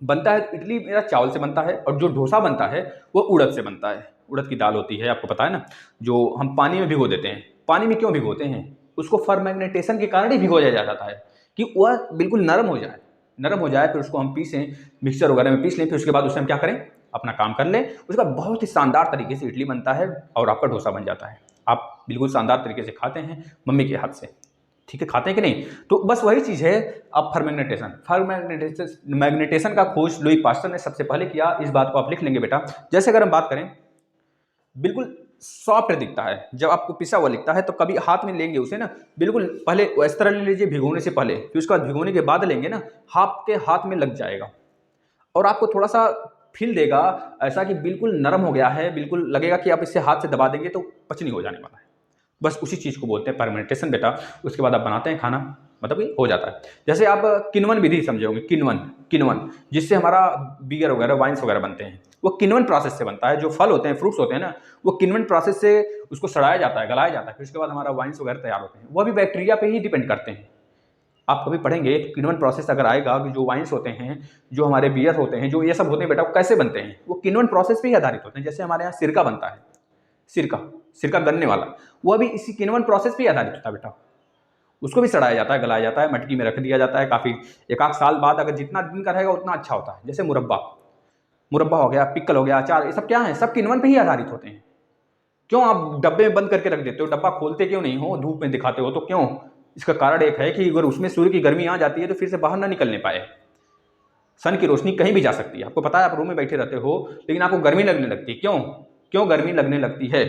S1: बनता है, इडली मेरा चावल से बनता है, और जो डोसा बनता है वो उड़द से बनता है। उड़द की दाल होती है, आपको पता है ना, जो हम पानी में भिगो देते हैं। पानी में क्यों भिगोते हैं, उसको फर्मेंटेशन के कारण ही भिगोया जाता है, कि वह बिल्कुल नरम हो जाए, नरम हो जाए, फिर उसको हम पीसें, मिक्सर वगैरह में पीस लें, फिर उसके बाद उससे हम क्या करें, अपना काम कर लें। उसका बहुत ही शानदार तरीके से इडली बनता है और आपका डोसा बन जाता है। आप बिल्कुल शानदार तरीके से खाते हैं मम्मी के हाथ से, ठीक है, खाते हैं कि नहीं। तो बस वही चीज़ है। अब फर्मेंटेशन का खोज लुई पास्चर ने सबसे पहले किया। इस बात को आप लिख लेंगे बेटा। जैसे अगर हम बात करें, बिल्कुल सॉफ्ट दिखता है जब आपको पिसा हुआ लिखता है, तो कभी हाथ में लेंगे उसे ना, बिल्कुल पहले इस तरह ले लीजिए भिगोने से पहले, फिर उसके बाद भिगोने के बाद लेंगे ना, आपके हाथ में लग जाएगा और आपको थोड़ा सा फील देगा ऐसा कि बिल्कुल नरम हो गया है, बिल्कुल लगेगा कि आप इसे हाथ से दबा देंगे तो पचनी हो जाने वाला है। बस उसी चीज़ को बोलते हैं फर्मेंटेशन बेटा। उसके बाद आप बनाते हैं खाना, मतलब कि हो जाता है। जैसे आप किण्वन विधि समझे होंगे, किण्वन जिससे हमारा बियर वगैरह, वाइन्स वगैरह बनते हैं, वो किण्वन प्रोसेस से बनता है। जो फल होते हैं, फ्रूट्स होते हैं ना, वो किण्वन प्रोसेस से उसको सड़ाया जाता है, गलाया जाता है, फिर उसके बाद हमारा वाइन्स वगैरह तैयार होते हैं। वो भी बैक्टीरिया पे ही डिपेंड करते हैं। आप कभी पढ़ेंगे किण्वन प्रोसेस अगर आएगा कि जो वाइन्स होते हैं, जो हमारे बियर होते हैं, जो ये सब होते हैं बेटा, वो कैसे बनते हैं, वो किण्वन प्रोसेस पे ही आधारित होते हैं। जैसे हमारे यहाँ सिरका बनता है, सिरका गन्ने वाला, वो भी इसी किण्वन प्रोसेस पे आधारित होता है बेटा। उसको भी सड़ाया जाता है, गलाया जाता है, मटकी में रख दिया जाता है, काफ़ी एक आध साल बाद अगर जितना दिन का रहेगा उतना अच्छा होता है। जैसे मुरब्बा हो गया, पिक्कल हो गया, अचार, ये सब क्या है, सब किण्वन पे ही आधारित होते हैं। क्यों आप डब्बे में बंद करके रख देते हो, डब्बा खोलते क्यों नहीं हो, धूप में दिखाते हो तो क्यों? इसका कारण एक है कि अगर उसमें सूर्य की गर्मी आ जाती है तो फिर से बाहर ना निकलने पाए। सन की रोशनी कहीं भी जा सकती है। आपको पता है आप रूम में बैठे रहते हो लेकिन आपको गर्मी लगने लगती है, क्यों गर्मी लगने लगती है?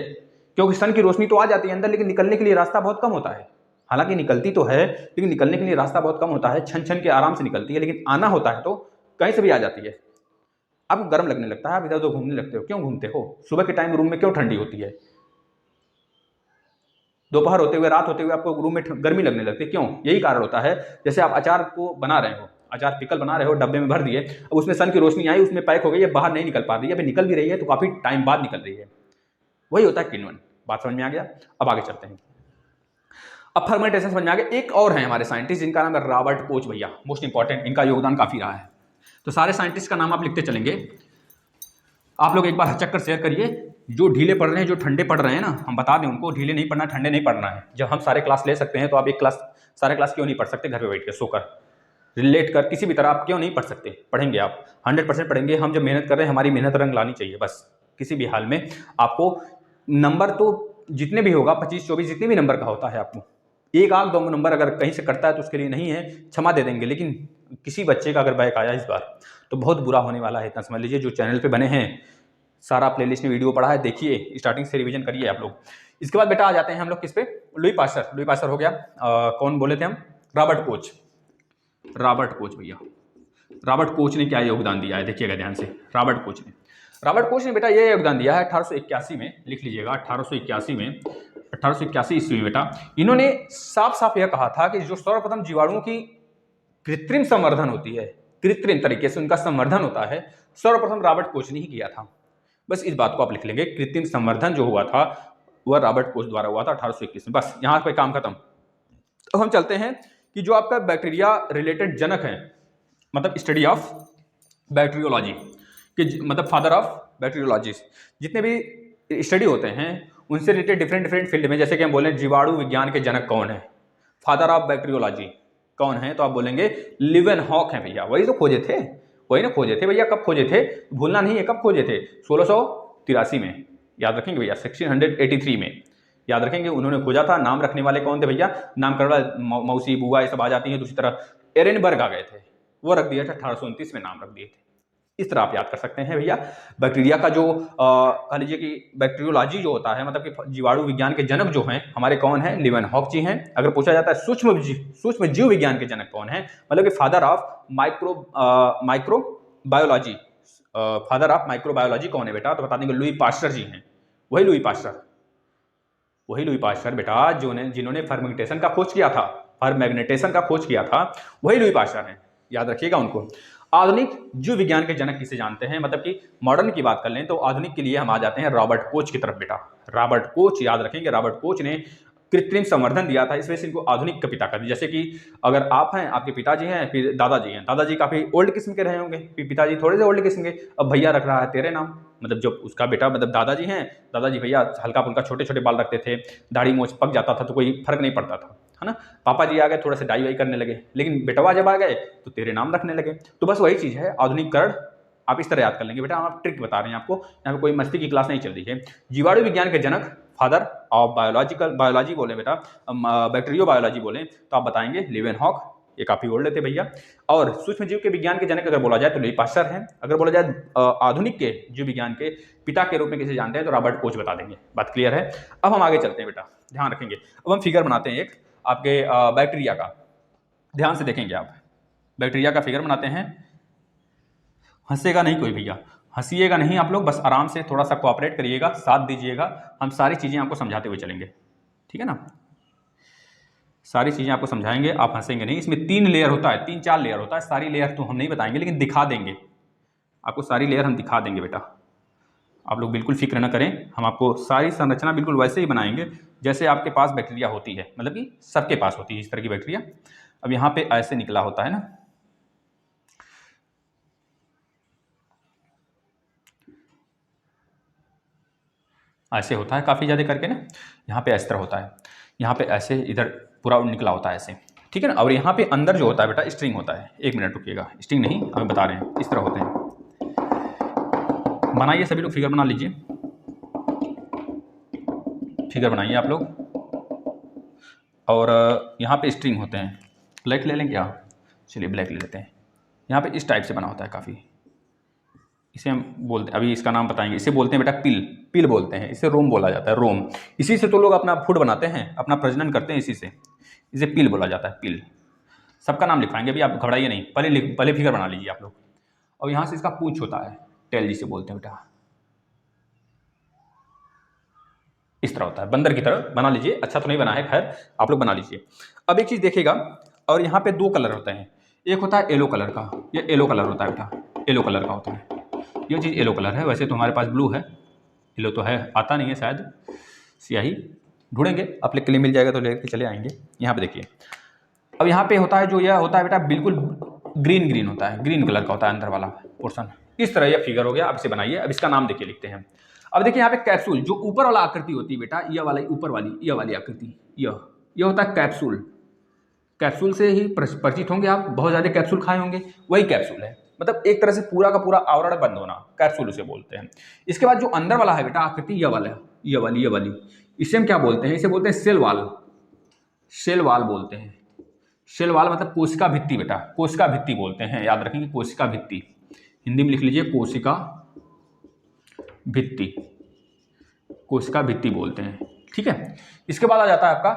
S1: क्योंकि सन की रोशनी तो आ जाती है अंदर, लेकिन निकलने के लिए रास्ता बहुत कम होता है। हालांकि निकलती तो है लेकिन निकलने के लिए रास्ता बहुत कम होता है, छन छन के आराम से निकलती है, लेकिन आना होता है तो कहीं से भी आ जाती है। आपको गर्म लगने लगता है, आप इधर उधर घूमने लगते हो, क्यों घूमते हो? सुबह के टाइम रूम में क्यों ठंडी होती है? दोपहर होते हुए, रात होते हुए आपको रूम में गर्मी लगने लगती है, क्यों? यही कारण होता है। जैसे आप अचार को बना रहे हो, अचार पिकल बना रहे हो, डब्बे में भर दिए, अब उसमें सन की रोशनी आई, उसमें पैक हो गई है, बाहर नहीं निकल पा रही है, अभी निकल भी रही है तो काफ़ी टाइम बाद निकल रही है। वही होता है किण्वन। बात समझ में आ गया? अब आगे चलते हैं। अब फर्मेंटेशन समझ में आ गया। एक और है हमारे साइंटिस्ट जिनका नाम है रॉबर्ट कोच भैया, मोस्ट इंपॉर्टेंट, इनका योगदान काफ़ी रहा है। तो सारे साइंटिस्ट का नाम आप लिखते चलेंगे। आप लोग एक बार चक्कर शेयर करिए, जो ढीले पढ़ रहे हैं, जो ठंडे पढ़ रहे हैं ना, हम बता दें उनको ढीले नहीं पढ़ना, ठंडे नहीं पढ़ना है। जब हम सारे क्लास ले सकते हैं तो आप एक क्लास, सारे क्लास क्यों नहीं पढ़ सकते? घर पे बैठ के सोकर रिलेट कर किसी भी तरह आप क्यों नहीं पढ़ सकते? पढ़ेंगे आप, 100% पढ़ेंगे। हम जब मेहनत कर रहे हैं, हमारी मेहनत रंग लानी चाहिए बस। किसी भी हाल में आपको नंबर तो जितने भी होगा, 25-24 जितने भी नंबर का होता है, आपको एक आध दो नंबर अगर कहीं से कटता है तो उसके लिए नहीं है, क्षमा दे देंगे। लेकिन किसी बच्चे का अगर बैक आया इस बार तो बहुत बुरा होने वाला है, इतना समझ लीजिए। जो चैनल पे बने हैं, सारा प्लेलिस्ट में वीडियो पड़ा है, देखिए, स्टार्टिंग से रिवीजन करिए आप लोग। इसके बाद बेटा आ जाते हैं हम लोग किस पे? लुई पास्चर हो गया। कौन बोले थे हम? रॉबर्ट कोच भैया। रॉबर्ट कोच ने क्या योगदान दिया है, देखिएगा ध्यान से। रॉबर्ट कोच ने बेटा ये योगदान दिया है 1881 में, लिख लीजिएगा 1881 में। 1881 ईस्वी में बेटा इन्होंने साफ साफ यह कहा था कि जो सर्वप्रथम जीवाणुओं की कृत्रिम संवर्धन होती है, कृत्रिम तरीके से उनका संवर्धन होता है, सर्वप्रथम रॉबर्ट कोच ने ही किया था। बस इस बात को आप लिख लेंगे, कृत्रिम संवर्धन जो हुआ था वह रॉबर्ट कोच द्वारा हुआ था 1821 में। बस यहां पे काम खत्म। तो हम चलते हैं कि जो आपका बैक्टीरिया रिलेटेड जनक है, मतलब स्टडी ऑफ बैक्टीरियोलॉजी कि मतलब फादर ऑफ बैक्टीरियोलॉजिस्ट, जितने भी स्टडी होते हैं उनसे रिलेटेड डिफरेंट फील्ड में, जैसे कि हम बोले जीवाणु विज्ञान के जनक कौन है, फादर ऑफ बैक्टीरियोलॉजी कौन है, तो आप बोलेंगे लीवेनहॉक हैं भैया। वही तो खोजे थे, वही ना खोजे थे भैया। कब खोजे थे भूलना नहीं है, कब खोजे थे? 1683 में, याद रखेंगे भैया, 1683 में याद रखेंगे उन्होंने खोजा था। नाम रखने वाले कौन थे भैया? नामकरण वाले मौसी बुआ ये सब आ जाती हैं। दूसरी तरफ एरेनबर्ग आ गए थे, वो रख दिया था 1829 में, नाम रख दिए थे। इस तरह आप याद कर सकते हैं भैया। बैक्टीरिया का जो कह लीजिए कि बैक्टीरियोलॉजी जो होता है, मतलब कि जीवाणु विज्ञान के जनक जो हैं हमारे कौन है? लीवेनहॉक जी हैं। अगर पूछा जाता है सूक्ष्म जीव विज्ञान के जनक कौन है, मतलब कि father of microbiology, father of microbiology कौन है बेटा? तो बता देंगे लुई पास्चर जी हैं। वही लुई पास्चर बेटा जिन्होंने फर्मेंटेशन का खोज किया था, फर्मेंटेशन का खोज किया था, वही लुई पास्चर हैं। याद रखिएगा उनको। आधुनिक जीव विज्ञान के जनक किसे जानते हैं? मतलब कि मॉडर्न की बात कर लें तो आधुनिक के लिए हम आ जाते हैं रॉबर्ट कोच की तरफ बेटा। रॉबर्ट कोच याद रखेंगे, रॉबर्ट कोच ने कृत्रिम संवर्धन दिया था, इस वजह से इनको आधुनिक का पिता कर दिया। जैसे कि अगर आप हैं, आपके पिताजी हैं, फिर दादाजी हैं, दादाजी काफी ओल्ड किस्म के रहे होंगे, फिर पिताजी थोड़े से ओल्ड किस्म के, अब भैया रख रहा है तेरे नाम, मतलब जब उसका बेटा, मतलब दादाजी हैं, दादाजी भैया हल्का फुल्का छोटे छोटे बाल रखते थे, दाढ़ी मूंछ पक जाता था तो कोई फर्क नहीं पड़ता था, है ना। पापा जी आ गए, थोड़ा सा डाई वाई करने लगे, लेकिन बेटवा जब आ गए तो तेरे नाम रखने लगे। तो बस वही चीज़ है, आधुनिकरण आप इस तरह याद कर लेंगे बेटा। हम आप ट्रिक बता रहे हैं आपको, यहाँ पे कोई मस्ती की क्लास नहीं चल रही है। जीवाणु विज्ञान के जनक, फादर ऑफ बायोलॉजी बोले बेटा, बैक्टीरियो बायोलॉजी बोले तो आप बताएंगे लीवेनहॉक, ये काफी ओल्ड थे भैया। और सूक्ष्म जीव के विज्ञान के जनक अगर बोला जाए तो लुई पास्चर हैं। अगर बोला जाए आधुनिक के जीव विज्ञान के पिता के रूप में किसे जानते हैं तो रॉबर्ट कोच बता देंगे। बात क्लियर है? अब हम आगे चलते हैं बेटा, ध्यान रखेंगे। अब हम फिगर बनाते हैं एक आपके बैक्टीरिया का, ध्यान से देखेंगे आप। बैक्टीरिया का फिगर बनाते हैं। हंसेगा नहीं कोई भैया, हंसीएगा नहीं आप लोग, बस आराम से थोड़ा सा कोऑपरेट करिएगा, साथ दीजिएगा। हम सारी चीज़ें आपको समझाते हुए चलेंगे, ठीक है ना। सारी चीज़ें आपको समझाएंगे, आप हंसेंगे नहीं। इसमें 3 लेयर होता है, 3-4 लेयर होता है। सारी लेयर तो हम नहीं बताएंगे, लेकिन दिखा देंगे आपको, सारी लेयर हम दिखा देंगे बेटा। आप लोग बिल्कुल फिक्र न करें, हम आपको सारी संरचना बिल्कुल वैसे ही बनाएंगे जैसे आपके पास बैक्टीरिया होती है, मतलब कि सबके पास होती है इस तरह की बैक्टीरिया। अब यहाँ पे ऐसे निकला होता है ना, ऐसे होता है काफ़ी ज़्यादा करके ना, यहाँ पे इस तरह होता है, यहाँ पे ऐसे इधर पूरा निकला होता है ऐसे, ठीक है ना। और यहाँ पे अंदर जो होता है बेटा स्ट्रिंग होता है। एक मिनट रुकिएगा, स्ट्रिंग नहीं हमें बता रहे हैं, इस तरह होते हैं। बनाइए सभी लोग, फिगर बना लीजिए, फिगर बनाइए आप लोग। और यहाँ पे स्ट्रिंग होते हैं। ब्लैक ले लें क्या? चलिए ब्लैक ले लेते हैं। यहाँ पे इस टाइप से बना होता है काफ़ी, इसे हम बोलते हैं, अभी इसका नाम बताएंगे। इसे बोलते हैं बेटा पिल बोलते हैं, इसे रोम बोला जाता है, रोम। इसी से तो लोग अपना फूड बनाते हैं, अपना प्रजनन करते हैं इसी से, इसे पिल बोला जाता है, पिल। सबका नाम लिखवाएंगे अभी, आप घबराइए नहीं, पहले फिगर बना लीजिए आप लोग। और यहाँ से इसका पूंछ होता है, टेल जिसे बोलते हैं बेटा, इस तरह होता है, बंदर की तरह बना लीजिए। अच्छा तो नहीं बना है, खैर आप लोग बना लीजिए। अब एक चीज़ देखिएगा, और यहाँ पे 2 कलर होते हैं। एक होता है येलो कलर का, ये येलो कलर होता है बेटा, येलो कलर का होता है, ये चीज़ येलो कलर है। वैसे तो हमारे पास ब्लू है, येलो तो है, आता नहीं है शायद, स्याही ढूंढेंगे, अपने के लिए मिल जाएगा तो लेके चले आएंगे। यहाँ पे देखिए, अब यहाँ पे होता है जो यह होता है बेटा बिल्कुल ग्रीन होता है, ग्रीन कलर का होता है अंदर वाला पोर्शन। इस तरह यह फिगर हो गया। अब इसे बनाइए, अब इसका नाम देखिए, लिखते हैं। अब देखिए यहाँ पे कैप्सूल, जो ऊपर वाला आकृति होती है बेटा, यह वाला ऊपर वाली, यह वाली आकृति, यह होता है कैप्सूल। कैप्सूल से ही परिचित होंगे आप, बहुत ज़्यादा कैप्सूल खाए होंगे, वही कैप्सूल है। मतलब एक तरह से पूरा का पूरा आवरण बंद होना, कैप्सूल उसे बोलते हैं। इसके बाद जो अंदर वाला है बेटा आकृति, यह वाली, इसे हम क्या बोलते हैं? इसे बोलते हैं सेल वाल, सेल वाल बोलते हैं। सेल वाल मतलब कोशिका भित्ति बेटा, कोशिका भित्ति बोलते हैं, याद रखेंगे, कोशिका भित्ति। हिंदी में लिख लीजिए, कोशिका भित्ति, कोशिका भित्ति बोलते हैं, ठीक है। इसके बाद आ जाता है आपका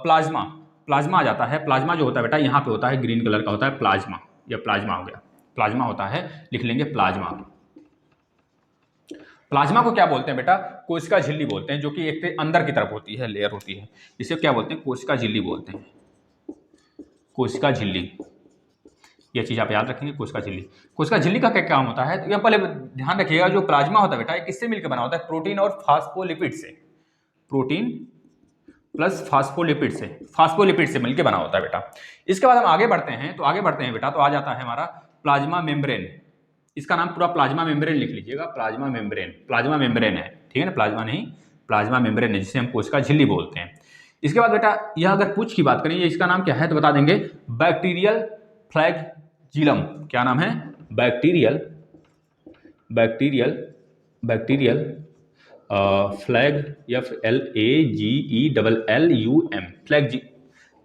S1: प्लाज्मा, प्लाज्मा आ जाता है। प्लाज्मा जो होता है बेटा यहाँ पे होता है, ग्रीन कलर का होता है प्लाज्मा, यह प्लाज्मा हो गया, प्लाज्मा होता है, लिख लेंगे प्लाज्मा। प्लाज्मा को क्या बोलते हैं बेटा? कोशिका झिल्ली बोलते हैं, जो कि एक अंदर की तरफ होती है, लेयर होती है। इसे क्या बोलते हैं? कोशिका झिल्ली बोलते हैं, कोशिका झिल्ली। ये चीज आप याद रखेंगे, कोशिका झिल्ली। कोशिका झिल्ली का क्या काम होता है? तो ये पहले ध्यान रखिएगा, जो प्लाज्मा होता है बेटा, ये किससे मिलकर बना होता है? प्रोटीन और फास्फोलिपिड से। प्रोटीन प्लस फास्फोलिपिड से मिलकर बना होता है बेटा। इसके बाद हम आगे बढ़ते हैं, बेटा, तो आ जाता है हमारा प्लाज्मा मेम्ब्रेन। इसका नाम पूरा प्लाज्मा मेम्ब्रेन लिख लीजिएगा, प्लाज्मा मेम्ब्रेन है, ठीक है ना? प्लाज्मा नहीं, प्लाज्मा मेम्ब्रेन है, जिसे हम कोशिका झिल्ली बोलते हैं। इसके बाद बेटा, यह अगर पूछ की बात करें, ये इसका नाम क्या है, तो बता देंगे बैक्टीरियल फ्लैगेलम। क्या नाम है? बैक्टीरियल फ्लैग, FLAGELLUM,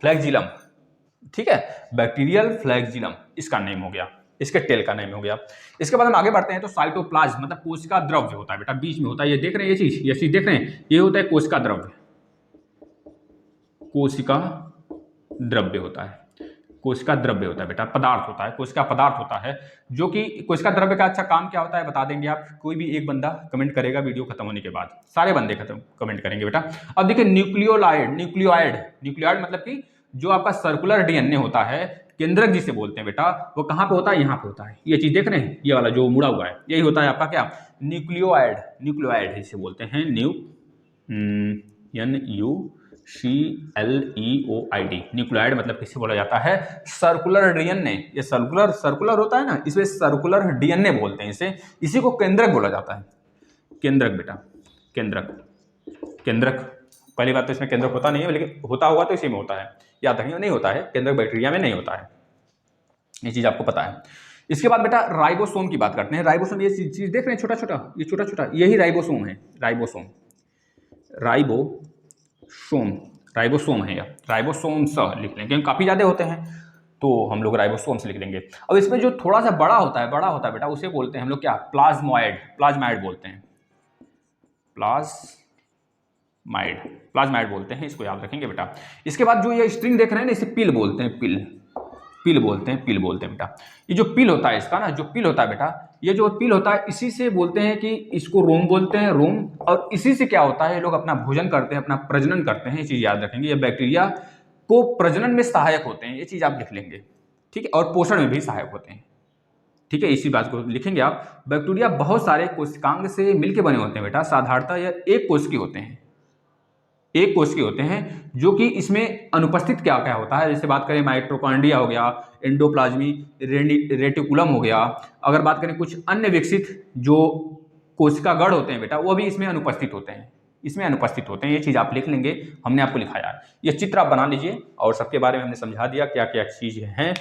S1: फ्लैगजिलम, ठीक है? बैक्टीरियल फ्लैगजिलम इसका नेम हो गया, इसके टेल का नेम हो गया। इसके बाद हम आगे बढ़ते हैं, तो साइटोप्लाज्म मतलब कोशिका द्रव्य होता है बेटा, बीच में होता है, ये देख रहे हैं, ये चीज देख रहे हैं, ये होता है कोशिका द्रव्य। कोशिका द्रव्य होता है बेटा, पदार्थ होता है, कोशिका पदार्थ होता है, जो कि कोशिका द्रव्य का अच्छा काम क्या होता है बता देंगे आप। कोई भी एक बंदा कमेंट करेगा वीडियो खत्म होने के बाद, सारे बंदे कमेंट करेंगे बेटा। अब देखिए, न्यूक्लियोइड मतलब कि जो आपका सर्कुलर डीएनए होता है, केंद्रक जिसे बोलते हैं बेटा, वो कहाँ पे होता है? यहाँ पे होता है। ये चीज देख रहे हैं, ये वाला जो मुड़ा हुआ है, यही होता है आपका क्या? न्यूक्लियोइड जिसे बोलते हैं, NUCLEOID। न्यूक्लियोइड मतलब किसे बोला जाता है? Circular DNA. ये सर्कुलर होता है ना, इसमें सर्कुलर डीएनए बोलते हैं इसे। इसी को केंद्रक बोला जाता है। केंद्रक बेटा, केंद्रक। पहली बात तो इसमें केंद्रक होता नहीं है, लेकिन होता होगा तो इसी में होता है, याद रखिए। नहीं होता है केंद्रक, बैक्टीरिया में नहीं होता है, ये चीज आपको पता है। इसके बाद बेटा राइबोसोम की बात करते हैं। राइबोसोम, ये चीज देख रहे हैं, छोटा छोटा, यही राइबोसोम है। राइबोसोम है, या राइबोसोम्स लिख लेंगे, क्योंकि काफी ज्यादा होते हैं, तो हम लोग राइबोसोम्स लिख देंगे। अब इसमें जो थोड़ा सा बड़ा होता है बेटा, उसे बोलते हैं हम लोग क्या? प्लाज्माइड बोलते हैं, प्लाज्माइड बोलते हैं, इसको याद रखेंगे बेटा। इसके बाद जो ये स्ट्रिंग देख रहे हैं ना, इसे पिल बोलते हैं, पिल बोलते हैं बेटा। ये जो पिल होता है इसका ना, जो पिल होता है बेटा, ये जो पिल होता है, इसी से बोलते हैं कि इसको रोम बोलते हैं, रोम। और इसी से क्या होता है, लोग अपना भोजन करते हैं, अपना प्रजनन करते हैं, ये चीज याद रखेंगे। ये बैक्टीरिया को प्रजनन में सहायक होते हैं, ये चीज आप लिख लेंगे, ठीक है? और पोषण में भी सहायक होते हैं, ठीक है? इसी बात को लिखेंगे आप। बैक्टीरिया बहुत सारे कोशिकांग से मिलकर बने होते हैं बेटा। साधारणतः यह एक कोशिकीय होते हैं, जो कि इसमें अनुपस्थित क्या क्या होता है। जैसे बात करें, माइटोकॉन्ड्रिया हो गया, एंडोप्लाज्मी रेटिकुलम हो गया। अगर बात करें कुछ अन्य विकसित जो कोशिका गढ़ होते हैं बेटा, वो भी इसमें अनुपस्थित होते हैं, ये चीज आप लिख लेंगे, हमने आपको लिखाया है। ये चित्र आप बना लीजिए, और सबके बारे में हमने समझा दिया क्या क्या चीजें हैं,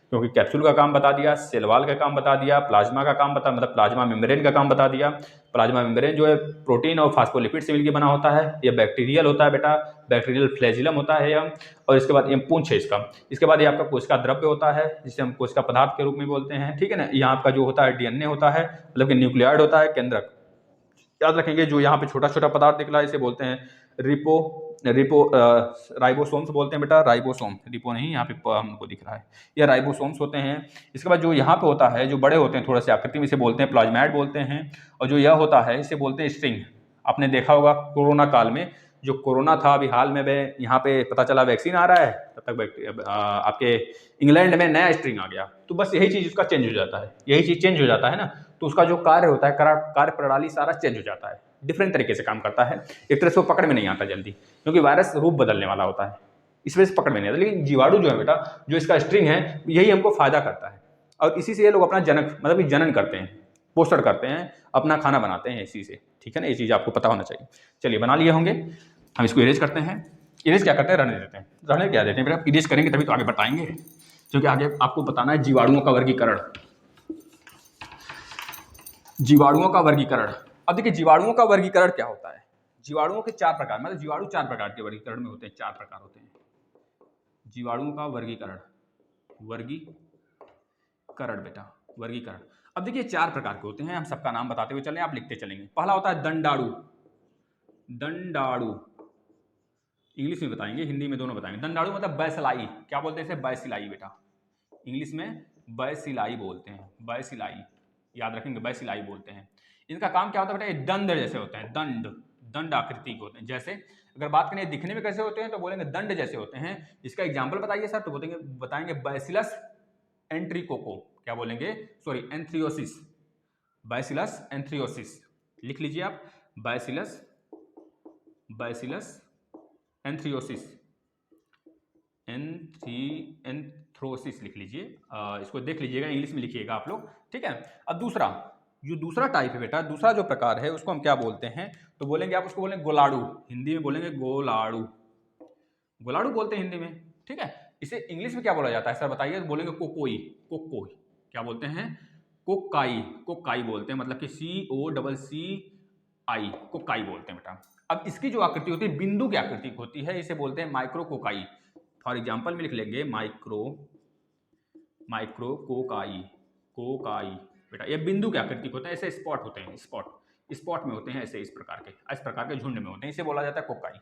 S1: क्योंकि कैप्सूल का काम बता दिया, सेल वॉल का काम बता दिया, प्लाज्मा का काम मतलब प्लाज्मा मेम्ब्रेन का काम बता दिया। प्लाज्मा मेम्ब्रेन जो है प्रोटीन और फास्फोलिपिड से मिलकर बना होता है। ये बैक्टीरियल होता है बेटा, बैक्टीरियल फ्लैजिलम होता है यह। और इसके बाद ये पूंछ है इसका। इसके बाद ये आपका कोशिका द्रव्य होता है, जिसे हम कोशिका पदार्थ के रूप में बोलते हैं, ठीक है ना? यहाँ आपका जो होता है डीएनए होता है, मतलब कि न्यूक्लियोइड होता है, केंद्रक याद रखेंगे। जो यहाँ पे छोटा छोटा पदार्थ निकला है, इसे बोलते हैं राइबोसोम्स बोलते हैं बेटा। राइबोसोम, रिपो नहीं, यहाँ पे हमको दिख रहा है, ये राइबोसोम्स होते हैं। इसके बाद जो यहाँ पे होता है, जो बड़े होते हैं थोड़ा सी आकृति में, इसे बोलते हैं प्लाज्माइड बोलते हैं। और जो यह होता है, इसे बोलते हैं स्ट्रिंग। आपने देखा होगा कोरोना काल में, जो कोरोना था अभी हाल में, यहाँ पे पता चला वैक्सीन आ रहा है, तब तक आपके इंग्लैंड में नया स्ट्रिंग आ गया। तो बस यही चीज उसका चेंज हो जाता है, ना, तो उसका जो कार्य होता है, कार्य प्रणाली सारा चेंज हो जाता है, डिफरेंट तरीके से काम करता है। एक तरह से वो पकड़ में नहीं आता जल्दी, क्योंकि वायरस रूप बदलने वाला होता है, इस वजह से पकड़ में नहीं आता। लेकिन जीवाणु जो है बेटा, जो इसका स्ट्रिंग है, यही हमको फायदा करता है, और इसी से ये लोग अपना जनन करते हैं, पोषण करते हैं, अपना खाना बनाते हैं इसी से, ठीक है ना? ये चीज आपको पता होना चाहिए। चलिए, बना लिए होंगे, हम इसको इरेज करते हैं। इरेज क्या करते हैं? रहने देते हैं बेटा। इरेज करेंगे तभी तो आगे बताएंगे, क्योंकि आगे आपको बताना है जीवाणुओं का वर्गीकरण। अब देखिए, जीवाणुओं का वर्गीकरण क्या होता है। जीवाणुओं के 4 प्रकार, मतलब जीवाणु 4 प्रकार के वर्गीकरण में होते हैं, 4 प्रकार होते हैं जीवाणुओं का वर्गीकरण बेटा, वर्गीकरण। अब देखिए 4 प्रकार के होते हैं, हम सबका नाम बताते हुए चलें, आप लिखते चलेंगे। पहला होता है दंडाणु, इंग्लिश में बताएंगे, हिंदी में दोनों बताएंगे। दंडाणु मतलब बैसिलाई, क्या बोलते हैं इसे? बैसिलाई बेटा, इंग्लिश में बैसिलाई बोलते हैं, बैसिलाई याद रखेंगे, बैसिलाई बोलते हैं। इनका काम क्या होता है बेटा, ये दंड जैसे होते हैं, दंड दंड आकृति के होते हैं। जैसे अगर बात करें दिखने में कैसे होते हैं तो बोलेंगे दंड जैसे होते हैं। इसका एग्जाम्पल बताइए सर, तो बोलेंगे बताएंगे बैसिलस एंट्रिकोको, क्या बोलेंगे, सॉरी एंथ्रियोसिस, बैसिलस एंथ्रियोसिस, लिख लीजिए आप, बैसिलस बैसिलस एंथ्रियोसिस, एंथ्रोसिस लिख लीजिए। इसको देख लीजिएगा, इंग्लिश में लिखिएगा आप लोग, ठीक है। अब दूसरा, जो दूसरा टाइप है बेटा, दूसरा जो प्रकार है उसको हम क्या बोलते हैं, तो बोलेंगे आप उसको बोलेंगे गोलाड़ू, हिंदी में बोलेंगे गोलाड़ू, गोलाड़ू बोलते हैं हिंदी में, ठीक है। इसे इंग्लिश में क्या बोला जाता है सर बताइए, तो बोलेंगे कोकोई, कोकोई, क्या बोलते हैं, कोकाई, कोकाई बोलते हैं, मतलब कि COCCI, कोकाई बोलते हैं बेटा। अब इसकी जो आकृति होती है बिंदु की आकृति होती है, इसे बोलते हैं माइक्रो कोकाई। फॉर एग्जाम्पल में लिख लेंगे माइक्रो, माइक्रो कोकाई, कोकाई बेटा, ये बिंदु की आकृति होते हैं, ऐसे स्पॉट होते हैं, स्पॉट स्पॉट में होते हैं, ऐसे इस प्रकार के झुंड में होते हैं, इसे बोला जाता है कोकाई।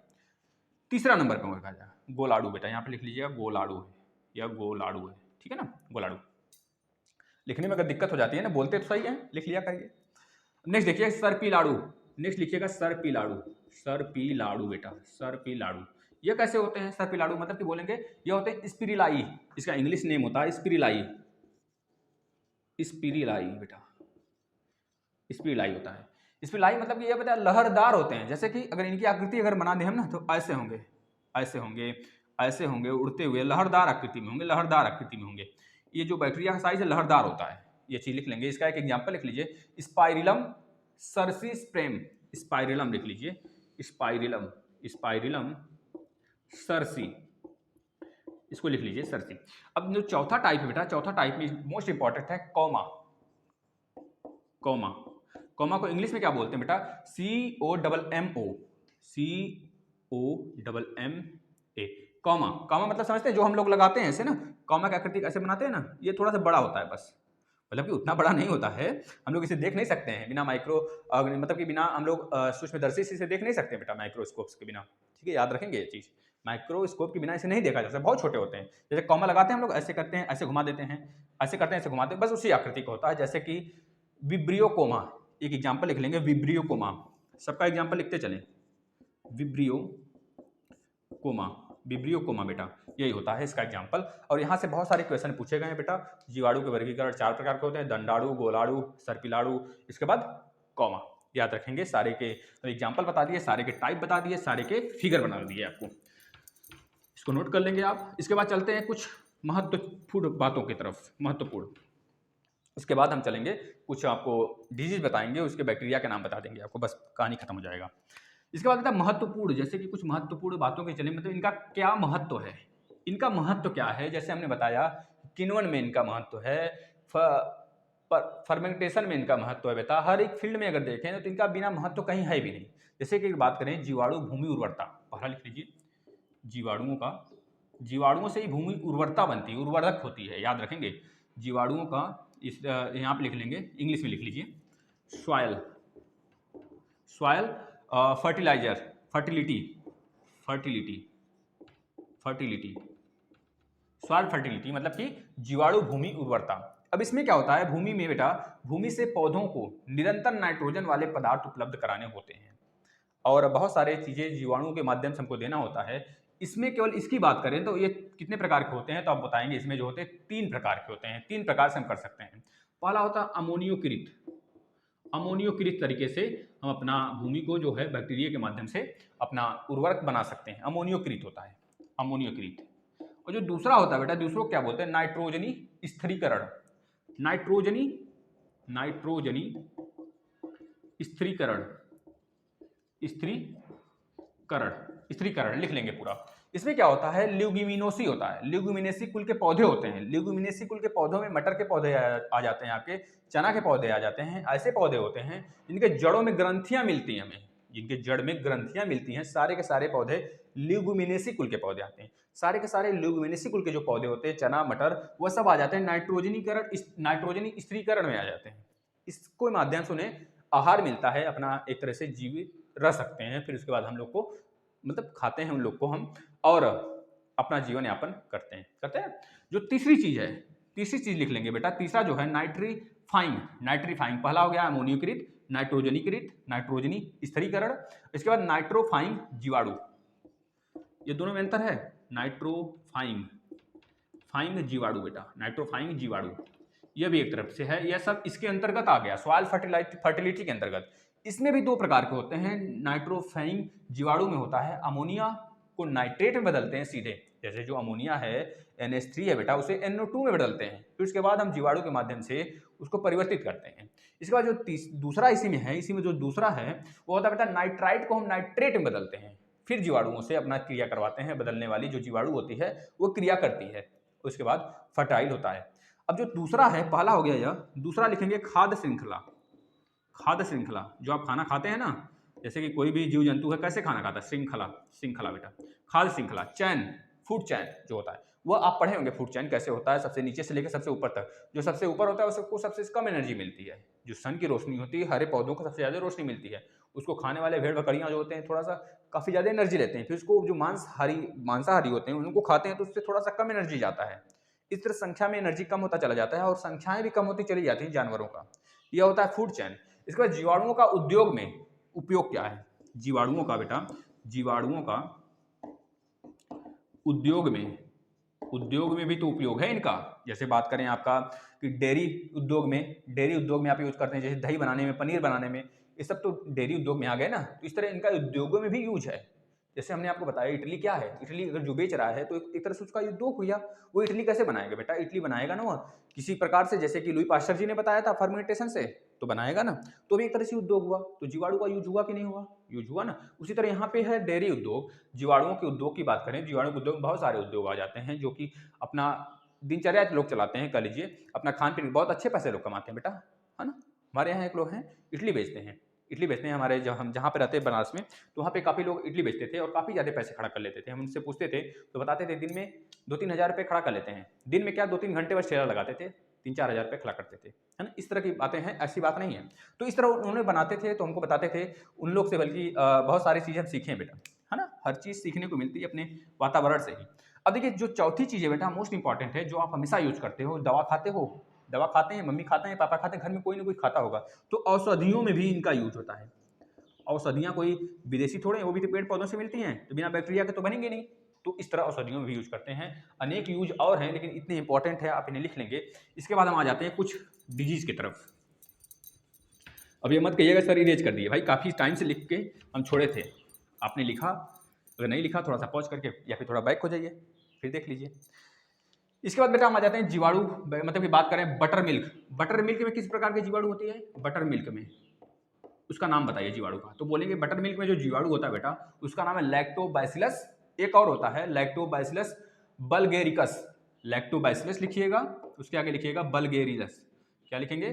S1: तीसरा नंबर पे देखा जाए गोलाड़ू बेटा, यहाँ पे लिख लीजिएगा गोलाड़ू है, या गोलाड़ू है, ठीक है ना, गोलाड़ू। लिखने में अगर दिक्कत हो जाती है ना, बोलते तो सही है, लिख लिया करिए। नेक्स्ट देखिए सर्पिलाड़ू, नेक्स्ट लिखिएगा सर्पिलाड़ू, सर्पिलाड़ू बेटा, सर्पिलाड़ू। ये कैसे होते हैं सर्पिलाड़ू, मतलब कि बोलेंगे ये होते हैं स्पिरिलाई, इसका इंग्लिश नेम होता है स्पिरिलाई, स्पिरिलाई बेटा, स्पिरिलाई होता है। स्पिरिलाई मतलब कि ये बेटा लहरदार होते हैं, जैसे कि अगर इनकी आकृति अगर बना दें हम ना, तो ऐसे होंगे, ऐसे होंगे, ऐसे होंगे, उड़ते हुए लहरदार आकृति में होंगे, लहरदार आकृति में होंगे। ये जो बैक्टीरिया का साइज है लहरदार होता है, ये चीज लिख लेंगे। इसका एक एग्जांपल लिख लीजिए, स्पाइरिलम सर्सिस्प्रेम, स्पाइरिलम लिख लीजिए, स्पाइरिलम, स्पाइरिलम सर्सी, इसको लिख लीजिए सर्सी। अब जो चौथा टाइप है बेटा, चौथा टाइप में मोस्ट इंपॉर्टेंट है कॉमा, कॉमा, कॉमा को इंग्लिश में क्या बोलते हैं बेटा, COMMO, COMMA, कॉमा। कॉमा मतलब समझते हैं जो हम लोग लगाते हैं ऐसे ना, कॉमा की आकृति ऐसे बनाते हैं ना, ये थोड़ा सा बड़ा होता है बस, मतलब कि उतना बड़ा नहीं होता है, हम लोग इसे देख नहीं सकते हैं बिना माइक्रो, मतलब कि बिना हम लोग सूक्ष्मदर्शी से इसे देख नहीं सकते बेटा, माइक्रोस्कोप के बिना, ठीक है, याद रखेंगे ये चीज, माइक्रोस्कोप के बिना इसे नहीं देखा जा सकता, बहुत छोटे होते हैं। जैसे कॉमा लगाते हैं हम लोग, ऐसे करते हैं, ऐसे घुमा देते हैं, ऐसे करते हैं, ऐसे घुमाते हैं, बस उसी आकृति का होता है। जैसे कि विब्रियोकोमा, एक एग्जाम्पल लिख लेंगे, विब्रियोकोमा, सबका एग्जाम्पल लिखते चलें, विब्रियोकोमा, विब्रियोकोमा बेटा, यही होता है इसका एग्जाम्पल। और यहाँ से बहुत सारे क्वेश्चन पूछे गए हैं बेटा। जीवाणु के वर्गीकरण 4 प्रकार के होते हैं, दंडाणु, गोलाणु, सर्पिलाणु, इसके बाद कॉमा, याद रखेंगे। सारे के एग्जाम्पल बता दिए, सारे के टाइप बता दिए, सारे के फिगर बना दिए आपको, इसको नोट कर लेंगे आप। इसके बाद चलते हैं कुछ महत्वपूर्ण बातों की तरफ, महत्वपूर्ण। इसके बाद हम चलेंगे कुछ आपको डिजीज बताएंगे, उसके बैक्टीरिया के नाम बता देंगे आपको, बस कहानी खत्म हो जाएगा। इसके बाद महत्वपूर्ण, जैसे कि कुछ महत्वपूर्ण बातों के चले, मतलब इनका क्या महत्व है, इनका महत्व क्या है। जैसे हमने बताया किण्वन में इनका महत्व है, फर्मेंटेशन में इनका महत्व है बेटा, हर एक फील्ड में अगर देखें तो इनका बिना महत्व कहीं है भी नहीं। जैसे कि बात करें जीवाणु भूमि उर्वरता, पहला लिख लीजिए, जीवाणुओं का, जीवाणुओं से ही भूमि उर्वरता बनती है, उर्वरक होती है, याद रखेंगे। जीवाणुओं का इस यहाँ पे लिख लेंगे, इंग्लिश में लिख लीजिए soil, soil fertilizer, fertility, fertility, fertility, soil fertility मतलब कि जीवाणु भूमि उर्वरता। अब इसमें क्या होता है, भूमि में बेटा, भूमि से पौधों को निरंतर नाइट्रोजन वाले पदार्थ उपलब्ध कराने होते हैं, और बहुत सारे चीजें जीवाणुओं के माध्यम से हमको देना होता है। इसमें केवल इसकी बात करें तो ये कितने प्रकार के होते हैं, तो आप बताएंगे इसमें जो होते हैं 3 प्रकार के होते हैं, 3 प्रकार से हम कर सकते हैं। पहला होता है अमोनियोकृत, अमोनियोकृत तरीके से हम अपना भूमि को जो है बैक्टीरिया के माध्यम से अपना उर्वरक बना सकते हैं, अमोनियोकृत होता है, अमोनियोकृत। और जो दूसरा होता है बेटा, दूसरों को क्या बोलते हैं, नाइट्रोजनी स्थिरीकरण, नाइट्रोजनी, नाइट्रोजनी स्थिरीकरण, स्थिरीकरण, स्थिरीकरण लिख लेंगे पूरा। इसमें क्या होता है, ल्यूगिमिनोसी होता है, ल्यूगिमिनेसी कुल के पौधे होते हैं, ल्यूगिमिनेसी कुल के पौधों में मटर के पौधे आ जाते हैं, आपके चना के पौधे आ जाते हैं। ऐसे पौधे होते हैं जिनके जड़ों में ग्रंथियां मिलती हैं हमें, जिनके जड़ में ग्रंथियां मिलती हैं, सारे के सारे पौधे ल्यूगिमिनेसी कुल के पौधे आते हैं। सारे के सारे ल्यूगिमिनेसी कुल के जो पौधे होते हैं, चना मटर, वह सब आ जाते हैं नाइट्रोजनीकरण, नाइट्रोजनी स्थिरीकरण में आ जाते हैं। इसको माध्यम से उन्हें आहार मिलता है, अपना एक तरह से जीवित रह सकते हैं। फिर उसके बाद हम लोग को मतलब खाते हैं उन लोग को हम, और अपना जीवन यापन करते हैं। जो तीसरी चीज है, तीसरी चीज लिख लेंगे बेटा, तीसरा जो है नाइट्रीफाइंग, नाइट्रीफाइंग, पहला हो गया अमोनियोकृत, नाइट्रोजनीकृत, नाइट्रोजनी स्थिरीकरण, इसके बाद नाइट्रोफाइंग जीवाणु, ये दोनों में अंतर है। नाइट्रोफाइंग जीवाणु बेटा, नाइट्रोफाइंग जीवाणु, यह भी एक तरफ से है, यह सब इसके अंतर्गत आ गया, सॉइल फर्टिलिटी के अंतर्गत। इसमें भी दो प्रकार के होते हैं। नाइट्रोफाइंग जीवाणु में होता है अमोनिया को नाइट्रेट में बदलते हैं सीधे, जैसे जो अमोनिया है NH3 है बेटा, उसे NO2 में बदलते हैं, फिर उसके बाद हम जीवाणु के माध्यम से उसको परिवर्तित करते हैं। इसके बाद जो दूसरा इसी में है, इसी में जो दूसरा है वो होता है बेटा नाइट्राइट को हम नाइट्रेट में बदलते हैं, फिर जीवाणुओं से अपना क्रिया करवाते हैं। बदलने वाली जो जीवाणु होती है वो क्रिया करती है, उसके बाद फर्टाइल होता है। अब जो दूसरा है, पहला हो गया यह, दूसरा लिखेंगे खाद्य श्रृंखला। खाद्य श्रृंखला, जो आप खाना खाते हैं ना, जैसे कि कोई भी जीव जंतु है कैसे खाना खाता है, श्रृंखला, श्रृंखला बेटा, खाद्य श्रृंखला, चैन, फूड चैन जो होता है, वो आप पढ़े होंगे फूड चैन कैसे होता है, सबसे नीचे से लेकर सबसे ऊपर तक। जो सबसे ऊपर होता है उसको सबसे कम एनर्जी मिलती है, जो सन की रोशनी होती है, हरे पौधों को सबसे ज़्यादा रोशनी मिलती है, उसको खाने वाले भेड़ बकरियां जो होते हैं थोड़ा सा काफ़ी ज़्यादा एनर्जी लेते हैं, फिर उसको जो मांसाहारी होते हैं उनको खाते हैं तो उससे थोड़ा सा कम एनर्जी जाता है। इस तरह संख्या में एनर्जी कम होता चला जाता है और संख्याएं भी कम होती चली जाती हैं जानवरों का, यह होता है फूड चैन। इसके बाद जीवाणुओं का उद्योग में उपयोग क्या है, जीवाणुओं का बेटा, जीवाणुओं का उद्योग में भी तो उपयोग है इनका। जैसे बात करें आपका कि डेयरी उद्योग में आप यूज करते हैं, जैसे दही बनाने में, पनीर बनाने में, ये सब तो डेयरी उद्योग में आ गए ना। तो इस तरह इनका उद्योगों में भी यूज है। जैसे हमने आपको बताया इडली क्या है, इडली अगर जो बेच रहा है तो एक तरह से उसका उद्योग हुआ। वो इडली कैसे बनाएगा बेटा, इडली बनाएगा ना वो किसी प्रकार से, जैसे कि लुई पास्चर जी ने बताया था फर्मेंटेशन से, तो बनाएगा ना, तो भी एक तरह से उद्योग हुआ। तो जीवाणु का यूज हुआ कि नहीं हुआ, यूज हुआ ना। उसी तरह यहाँ पे है डेयरी उद्योग। जीवाणुओं के उद्योग की बात करें, जीवाणु के उद्योग में बहुत सारे उद्योग आ जाते हैं जो कि अपना दिनचर्या लोग चलाते हैं, कह लीजिए अपना खान पीन, बहुत अच्छे पैसे लोग कमाते हैं बेटा, है ना। हमारे यहाँ एक लोग हैं इडली बेचते हैं हमारे, जब हम जहाँ पे रहते हैं बनारस में, तो वहाँ पे काफ़ी लोग इडली बेचते थे और काफ़ी ज़्यादा पैसे खड़ा कर लेते थे। हम उनसे पूछते थे तो बताते थे दिन में 2-3 हज़ार रुपये खड़ा कर लेते हैं। दिन में क्या 2-3 घंटे बस ठेला लगाते थे, 3-4 हज़ार रुपये खड़ा करते थे, है ना। इस तरह की बातें हैं, ऐसी बात नहीं है। तो इस तरह उन्होंने बनाते थे तो हमको बताते थे उन लोग से, बल्कि बहुत सारी चीज़ें हम सीखे हैं बेटा, है ना। हर चीज़ सीखने को मिलती है अपने वातावरण से ही। अब देखिए जो चौथी चीज़ है बेटा, मोस्ट इंपॉर्टेंट है, जो आप हमेशा यूज करते हो, दवा खाते हैं, मम्मी खाते हैं, पापा खाते हैं, घर में कोई ना कोई खाता होगा, तो औषधियों में भी इनका यूज होता है। औषधियाँ कोई विदेशी थोड़े हैं, वो भी तो पेड़ पौधों से मिलती हैं, तो बिना बैक्टीरिया के तो बनेंगे नहीं। तो इस तरह औषधियों में भी यूज करते हैं। अनेक यूज और हैं, लेकिन इतने इंपॉर्टेंट है, आप इन्हें लिख लेंगे। इसके बाद हम आ जाते हैं कुछ डिजीज की तरफ। अब ये मत कहिएगा सर इरेज कर दिए, भाई काफ़ी टाइम से लिख के हम छोड़े थे, आपने लिखा, अगर नहीं लिखा थोड़ा सा पॉज करके या फिर थोड़ा बैक हो जाइए, फिर देख लीजिए। इसके बाद बेटा हम आ जाते हैं जीवाणु, मतलब कि बात करें बटर मिल्क। बटर मिल्क में किस प्रकार के जीवाणु होती है, बटर मिल्क में उसका नाम बताइए जीवाणु का, तो बोलेंगे बटर मिल्क में जो जीवाणु होता है बेटा उसका नाम है लैक्टोबैसिलस। एक और होता है लैक्टोबैसिलस बल्गेरिकस। लैक्टोबैसिलस लिखिएगा, उसके आगे लिखिएगा बल्गेरिकस। क्या लिखेंगे,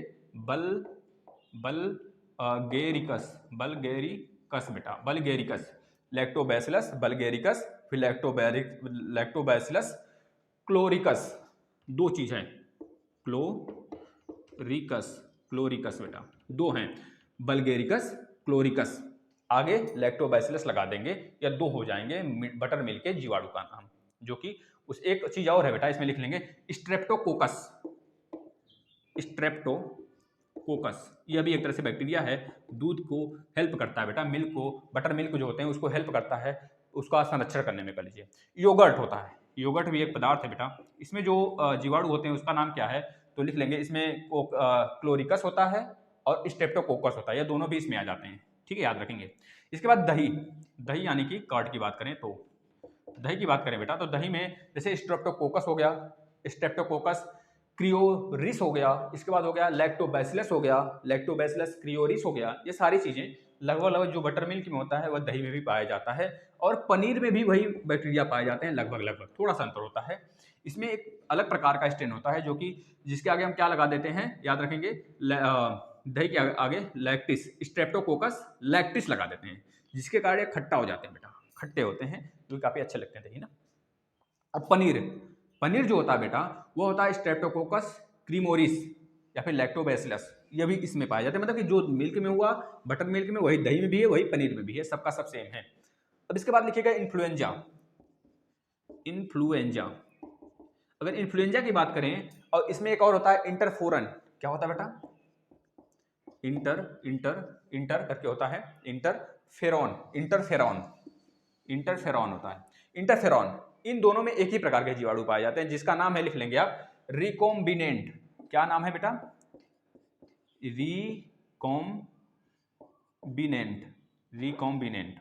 S1: बल्गेरिकस बेटा, बल्गेरिकस, लैक्टोबैसिलस बल्गेरिकस, फिर लैक्टोबैसिलस क्लोरिकस। दो चीज है, क्लोरिकस बेटा, दो हैं, बल्गेरिकस, क्लोरिकस। आगे लैक्टोबैसिलस लगा देंगे, या दो हो जाएंगे बटर मिल्क के जीवाणु का नाम। जो कि उस एक चीज और है बेटा, इसमें लिख लेंगे स्ट्रेप्टोकोकस। यह भी एक तरह से बैक्टीरिया है, दूध को हेल्प करता है बेटा, मिल्क को, बटर मिल्क जो होते हैं उसको हेल्प करता है उसका संरक्षण करने में। कर लीजिए योगर्ट होता है, योगर्ट भी एक पदार्थ है बेटा। इसमें जो जीवाणु होते हैं उसका नाम क्या है, तो लिख लेंगे इसमें क्लोरिकस होता है और स्ट्रेप्टोकोकस होता है, ये दोनों भी इसमें आ जाते हैं, ठीक है, याद रखेंगे। इसके बाद दही यानी कि कर्ड की बात करें, तो दही की बात करें बेटा, तो दही में जैसे स्ट्रेप्टोकोकस हो गया, स्ट्रेप्टोकोकस क्रियोरिस हो गया, इसके बाद हो गया लैक्टोबैसिलस हो गया, लैक्टोबैसिलस क्रियोरिस हो गया। ये सारी चीजें लगभग जो बटर मिल्क में होता है वह दही में भी पाया जाता है, और पनीर में भी वही बैक्टीरिया पाए जाते हैं, लगभग थोड़ा सा अंतर होता है। इसमें एक अलग प्रकार का स्ट्रेन होता है जो कि जिसके आगे हम क्या लगा देते हैं, याद रखेंगे, दही के आगे लैक्टिस, स्ट्रेप्टोकोकस लैक्टिस लगा देते हैं, जिसके कारण ये खट्टा हो जाते हैं बेटा, खट्टे होते हैं, जो काफी अच्छे लगते हैं दही ना। अब पनीर जो होता है बेटा वो होता है स्ट्रेप्टोकोकस क्रीमोरिस या फिर लैक्टोबैसिलस, ये भी इसमें पाए जाते हैं। मतलब कि जो मिल्क में हुआ, बटर मिल्क में, वही दही में भी है, वही पनीर में भी है, सबका सब सेम है। अब इसके बाद लिखिएगा इन्फ्लुएंजा। अगर इन्फ्लुएंजा की बात करें, और इसमें एक और होता है इंटरफोरन। क्या होता है बेटा, इंटर इंटर इंटर करके होता है इंटरफेरॉन, इंटरफेरॉन, इंटरफेरॉन होता है, इंटरफेरॉन। इन दोनों में एक ही प्रकार के जीवाणु पाए जाते हैं जिसका नाम है, लिख लेंगे आप, रिकॉम्बिनेंट। क्या नाम है बेटा? रिकॉम्बिनेंट, रिकॉम्बिनेंट,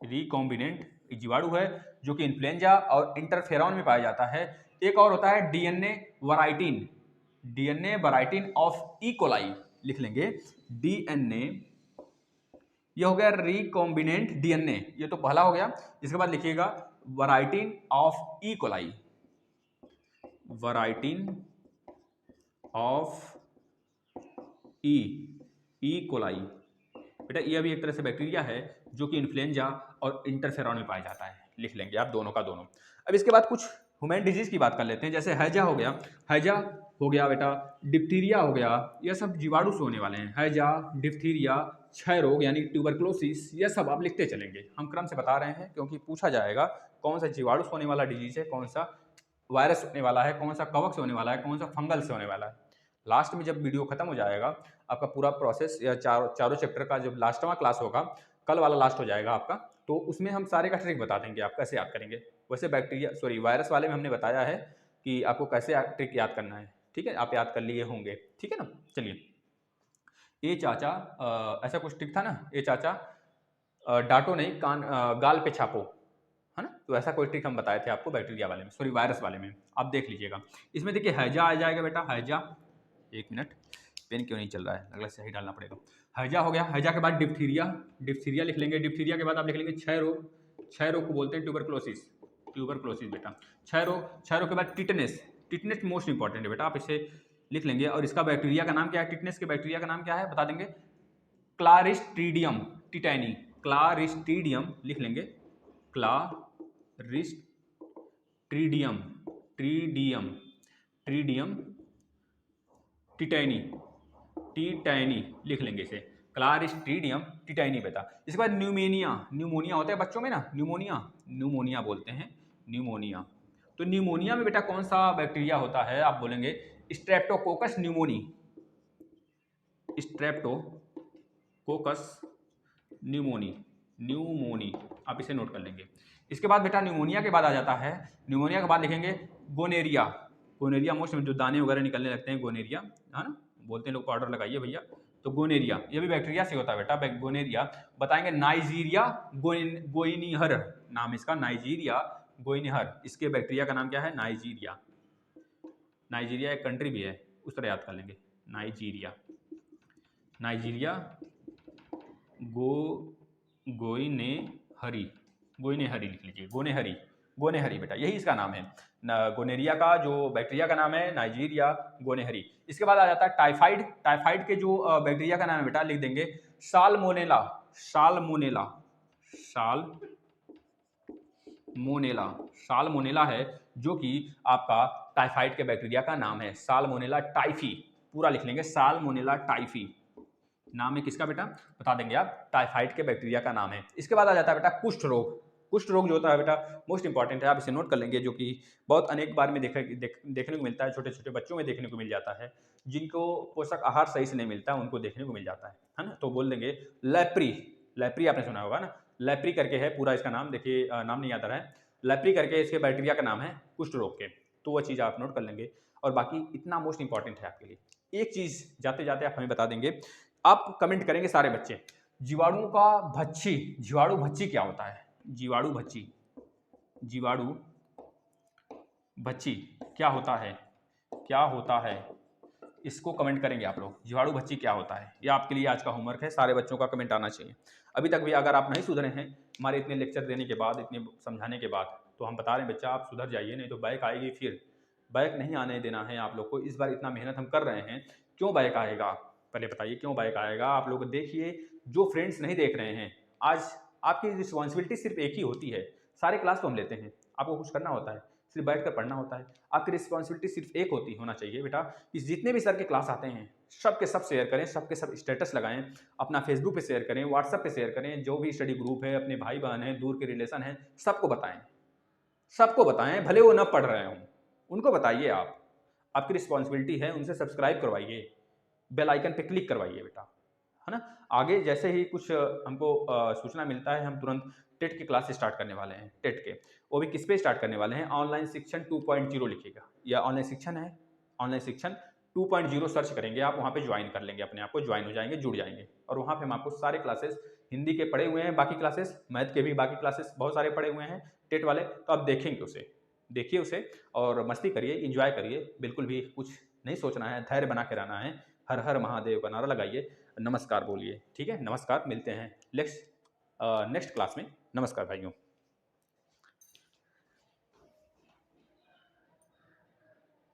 S1: रिकॉम्बिनेंट जीवाणु है जो कि इन्फ्लुएंजा और इंटरफेरॉन में पाया जाता है। एक और होता है DNA variation, DNA variation of E coli, लिख लेंगे डीएनए। ये हो गया रिकॉम्बिनेंट डीएनए, ये तो पहला हो गया। इसके बाद लिखिएगा variation of E coli, variation of E coli. बेटा ये भी एक तरह से बैक्टीरिया है जो कि इन्फ्लुएंजा और इंटरफेरॉन में पाया जाता है, लिख लेंगे आप दोनों का दोनों। अब इसके बाद कुछ ह्यूमन डिजीज की बात कर लेते हैं, जैसे हैजा हो गया, हैजा हो गया बेटा, डिप्थीरिया हो गया, यह सब जीवाणु से होने वाले हैं। हैजा, डिप्थीरिया, क्षय रोग यानी ट्यूबरक्लोसिस, यह सब आप लिखते चलेंगे। हम क्रम से बता रहे हैं क्योंकि पूछा जाएगा कौन सा जीवाणु से होने वाला डिजीज है, कौन सा वायरस होने वाला है, कौन सा कवक से होने वाला है, कौन सा फंगल से होने वाला है। लास्ट में जब वीडियो खत्म हो जाएगा आपका पूरा प्रोसेस, या चारों चैप्टर का जब लास्टवा क्लास होगा, कल वाला लास्ट हो जाएगा आपका, तो उसमें हम सारे का ट्रिक बता देंगे आप कैसे याद करेंगे। वैसे वायरस वाले में हमने बताया है कि आपको कैसे ट्रिक याद करना है, ठीक है, आप याद कर लिए होंगे, ठीक है ना। चलिए, ए चाचा ऐसा कुछ ट्रिक था ना, ए चाचा डांटो नहीं, गाल पे छापो, है ना। तो ऐसा कोई ट्रिक हम बताए थे आपको बैक्टीरिया वाले में, वायरस वाले में, आप देख लीजिएगा। इसमें देखिए हैजा आ जाएगा बेटा, हैजा, एक मिनट, पेन क्यों नहीं चल रहा है, अगला सही डालना पड़ेगा। हैजा हो गया, हैजा के बाद डिप्थीरिया, डिप्थीरिया लिख लेंगे। डिप्थीरिया के बाद आप लिख लेंगे क्षय रोग, क्षय रोग को बोलते हैं ट्यूबरक्लोसिस, ट्यूबरक्लोसिस बेटा। क्षय रोग के बाद टिटनेस, टिटनेस मोस्ट इंपॉर्टेंट है बेटा, आप इसे लिख लेंगे। और इसका बैक्टीरिया का नाम क्या है, टिटनेस के बैक्टीरिया का नाम क्या है बता देंगे, क्लारिस्ट्रीडियम टिटैनी, क्लारिस्ट्रीडियम लिख लेंगे, क्लारिस्ट्रीडियम, ट्रीडियम, ट्रीडियम टिटैनी, टिटैनी लिख लेंगे इसे, क्लारिस्ट्रीडियम टिटैनी बेटा। इसके बाद न्यूमोनिया, न्यूमोनिया होता है बच्चों में ना, न्यूमोनिया, न्यूमोनिया बोलते हैं, न्यूमोनिया। तो न्यूमोनिया में बेटा कौन सा बैक्टीरिया होता है, आप बोलेंगे Streptococcus pneumoniae, Streptococcus pneumoniae, pneumoniae, आप इसे नोट कर लेंगे। इसके बाद बेटा न्यूमोनिया के बाद आ जाता है, न्यूमोनिया के बाद लिखेंगे गोनेरिया, गोनेरिया मोस्ट में जो दाने वगैरह निकलने लगते हैं, गोनेरिया, है ना, बोलते हैं लोग पाउडर लगाइए भैया, तो गोनेरिया ये भी बैक्टीरिया से होता है बेटा, गोनेरिया। बताएंगे नाइजीरिया गोइनिहर, नाम इसका नाइजीरिया गोइनिहर, इसके बैक्टीरिया का नाम क्या है, नाइजीरिया, नाइजीरिया एक कंट्री भी है, उस तरह याद कर लेंगे, नाइजीरिया, नाइजीरिया गोइनेहरी, गोइनेहरी लिख लीजिए, गोनेहरी, गोनेहरी बेटा यही इसका नाम है। गोनेरिया का जो बैक्टीरिया का नाम है नाइजीरिया गोनेहरी। इसके बाद आ जाता है टाइफाइड, टाइफाइड के जो बैक्टीरिया का नाम है बेटा लिख देंगे साल्मोनेला, साल्मोनेला, साल्मोनेला, साल्मोनेला है जो कि आपका टाइफाइड के बैक्टीरिया का नाम है, साल्मोनेला टाइफी, पूरा लिख लेंगे साल्मोनेला टाइफी, नाम है किसका बेटा बता देंगे आप, टाइफाइड के बैक्टीरिया का नाम है। इसके बाद आ जाता है बेटा कुष्ठ रोग, कुष्ठ रोग जो होता है बेटा मोस्ट इंपॉर्टेंट है, आप इसे नोट कर लेंगे, जो कि बहुत अनेक बार में देखने को मिलता है, छोटे छोटे बच्चों में देखने को मिल जाता है, जिनको पोषक आहार सही से नहीं मिलता उनको देखने को मिल जाता है ना। तो बोल देंगे लेप्री, लेप्री आपने सुना होगा ना, लेप्री करके है पूरा इसका नाम, देखिए नाम नहीं याद आ रहा है, लेप्री करके इसके बैक्टीरिया का नाम है कुष्ठ रोग के, तो वह चीज़ आप नोट कर लेंगे। और बाकी इतना मोस्ट इंपॉर्टेंट है आपके लिए, एक चीज़ जाते जाते आप हमें बता देंगे, आप कमेंट करेंगे सारे बच्चे, जीवाणुओं का भच्छी, जीवाणु भच्छी क्या होता है, जीवाणु भच्छी, जीवाणु भच्छी क्या होता है, क्या होता है, इसको कमेंट करेंगे आप लोग, जीवाणु भच्छी क्या होता है, ये आपके लिए आज का होमवर्क है, सारे बच्चों का कमेंट आना चाहिए। अभी तक भी अगर आप नहीं सुधरे हैं हमारे इतने लेक्चर देने के बाद, इतने समझाने के बाद, तो हम बता रहे हैं बच्चा आप सुधर जाइए, नहीं तो बैक आएगी, फिर बैक नहीं आने देना है आप लोग को। इस बार इतना मेहनत हम कर रहे हैं, क्यों बैक आएगा, पहले बताइए क्यों बैक आएगा। आप लोग देखिए, जो फ्रेंड्स नहीं देख रहे हैं, आज आपकी रिस्पॉन्सिबिलिटी सिर्फ एक ही होती है, सारे क्लास तो हम लेते हैं, आपको कुछ करना होता है, सिर्फ बैठ कर पढ़ना होता है, आपकी रिस्पॉन्सिबिलिटी सिर्फ एक होना चाहिए बेटा, कि जितने भी सर के क्लास आते हैं सब के सब शेयर करें, सबके सब स्टेटस लगाएं, अपना फेसबुक पे शेयर करें, व्हाट्सएप पे शेयर करें, जो भी स्टडी ग्रुप है, अपने भाई बहन हैं, दूर के रिलेशन हैं, सबको बताएं, सबको बताएं, भले वो न पढ़ रहे हों, उनको बताइए, आप आपकी रिस्पॉन्सिबिलिटी है, उनसे सब्सक्राइब करवाइए, बेल आइकन पे क्लिक करवाइए बेटा, है ना। आगे जैसे ही कुछ हमको सूचना मिलता है, हम तुरंत टेट की क्लास स्टार्ट करने वाले हैं। टेट के वो भी किस पे स्टार्ट करने वाले हैं, ऑनलाइन शिक्षण 2.0 लिखिएगा, या ऑनलाइन शिक्षण है, ऑनलाइन शिक्षण 2.0 सर्च करेंगे आप, वहाँ पे ज्वाइन कर लेंगे, अपने आप को ज्वाइन हो जाएंगे, जुड़ जाएंगे। और वहाँ पे हम आपको सारे क्लासेस, हिंदी के पढ़े हुए हैं बाकी क्लासेस, मैथ के भी बाकी क्लासेस बहुत सारे पढ़े हुए हैं टेट वाले, तो आप देखेंगे उसे, देखिए उसे और मस्ती करिए, इंजॉय करिए, बिल्कुल भी कुछ नहीं सोचना है, धैर्य बना के रहना है। हर हर महादेव का नारा लगाइए, नमस्कार बोलिए, ठीक है। नमस्कार, मिलते हैं नेक्स्ट क्लास में। नमस्कार भाइयों।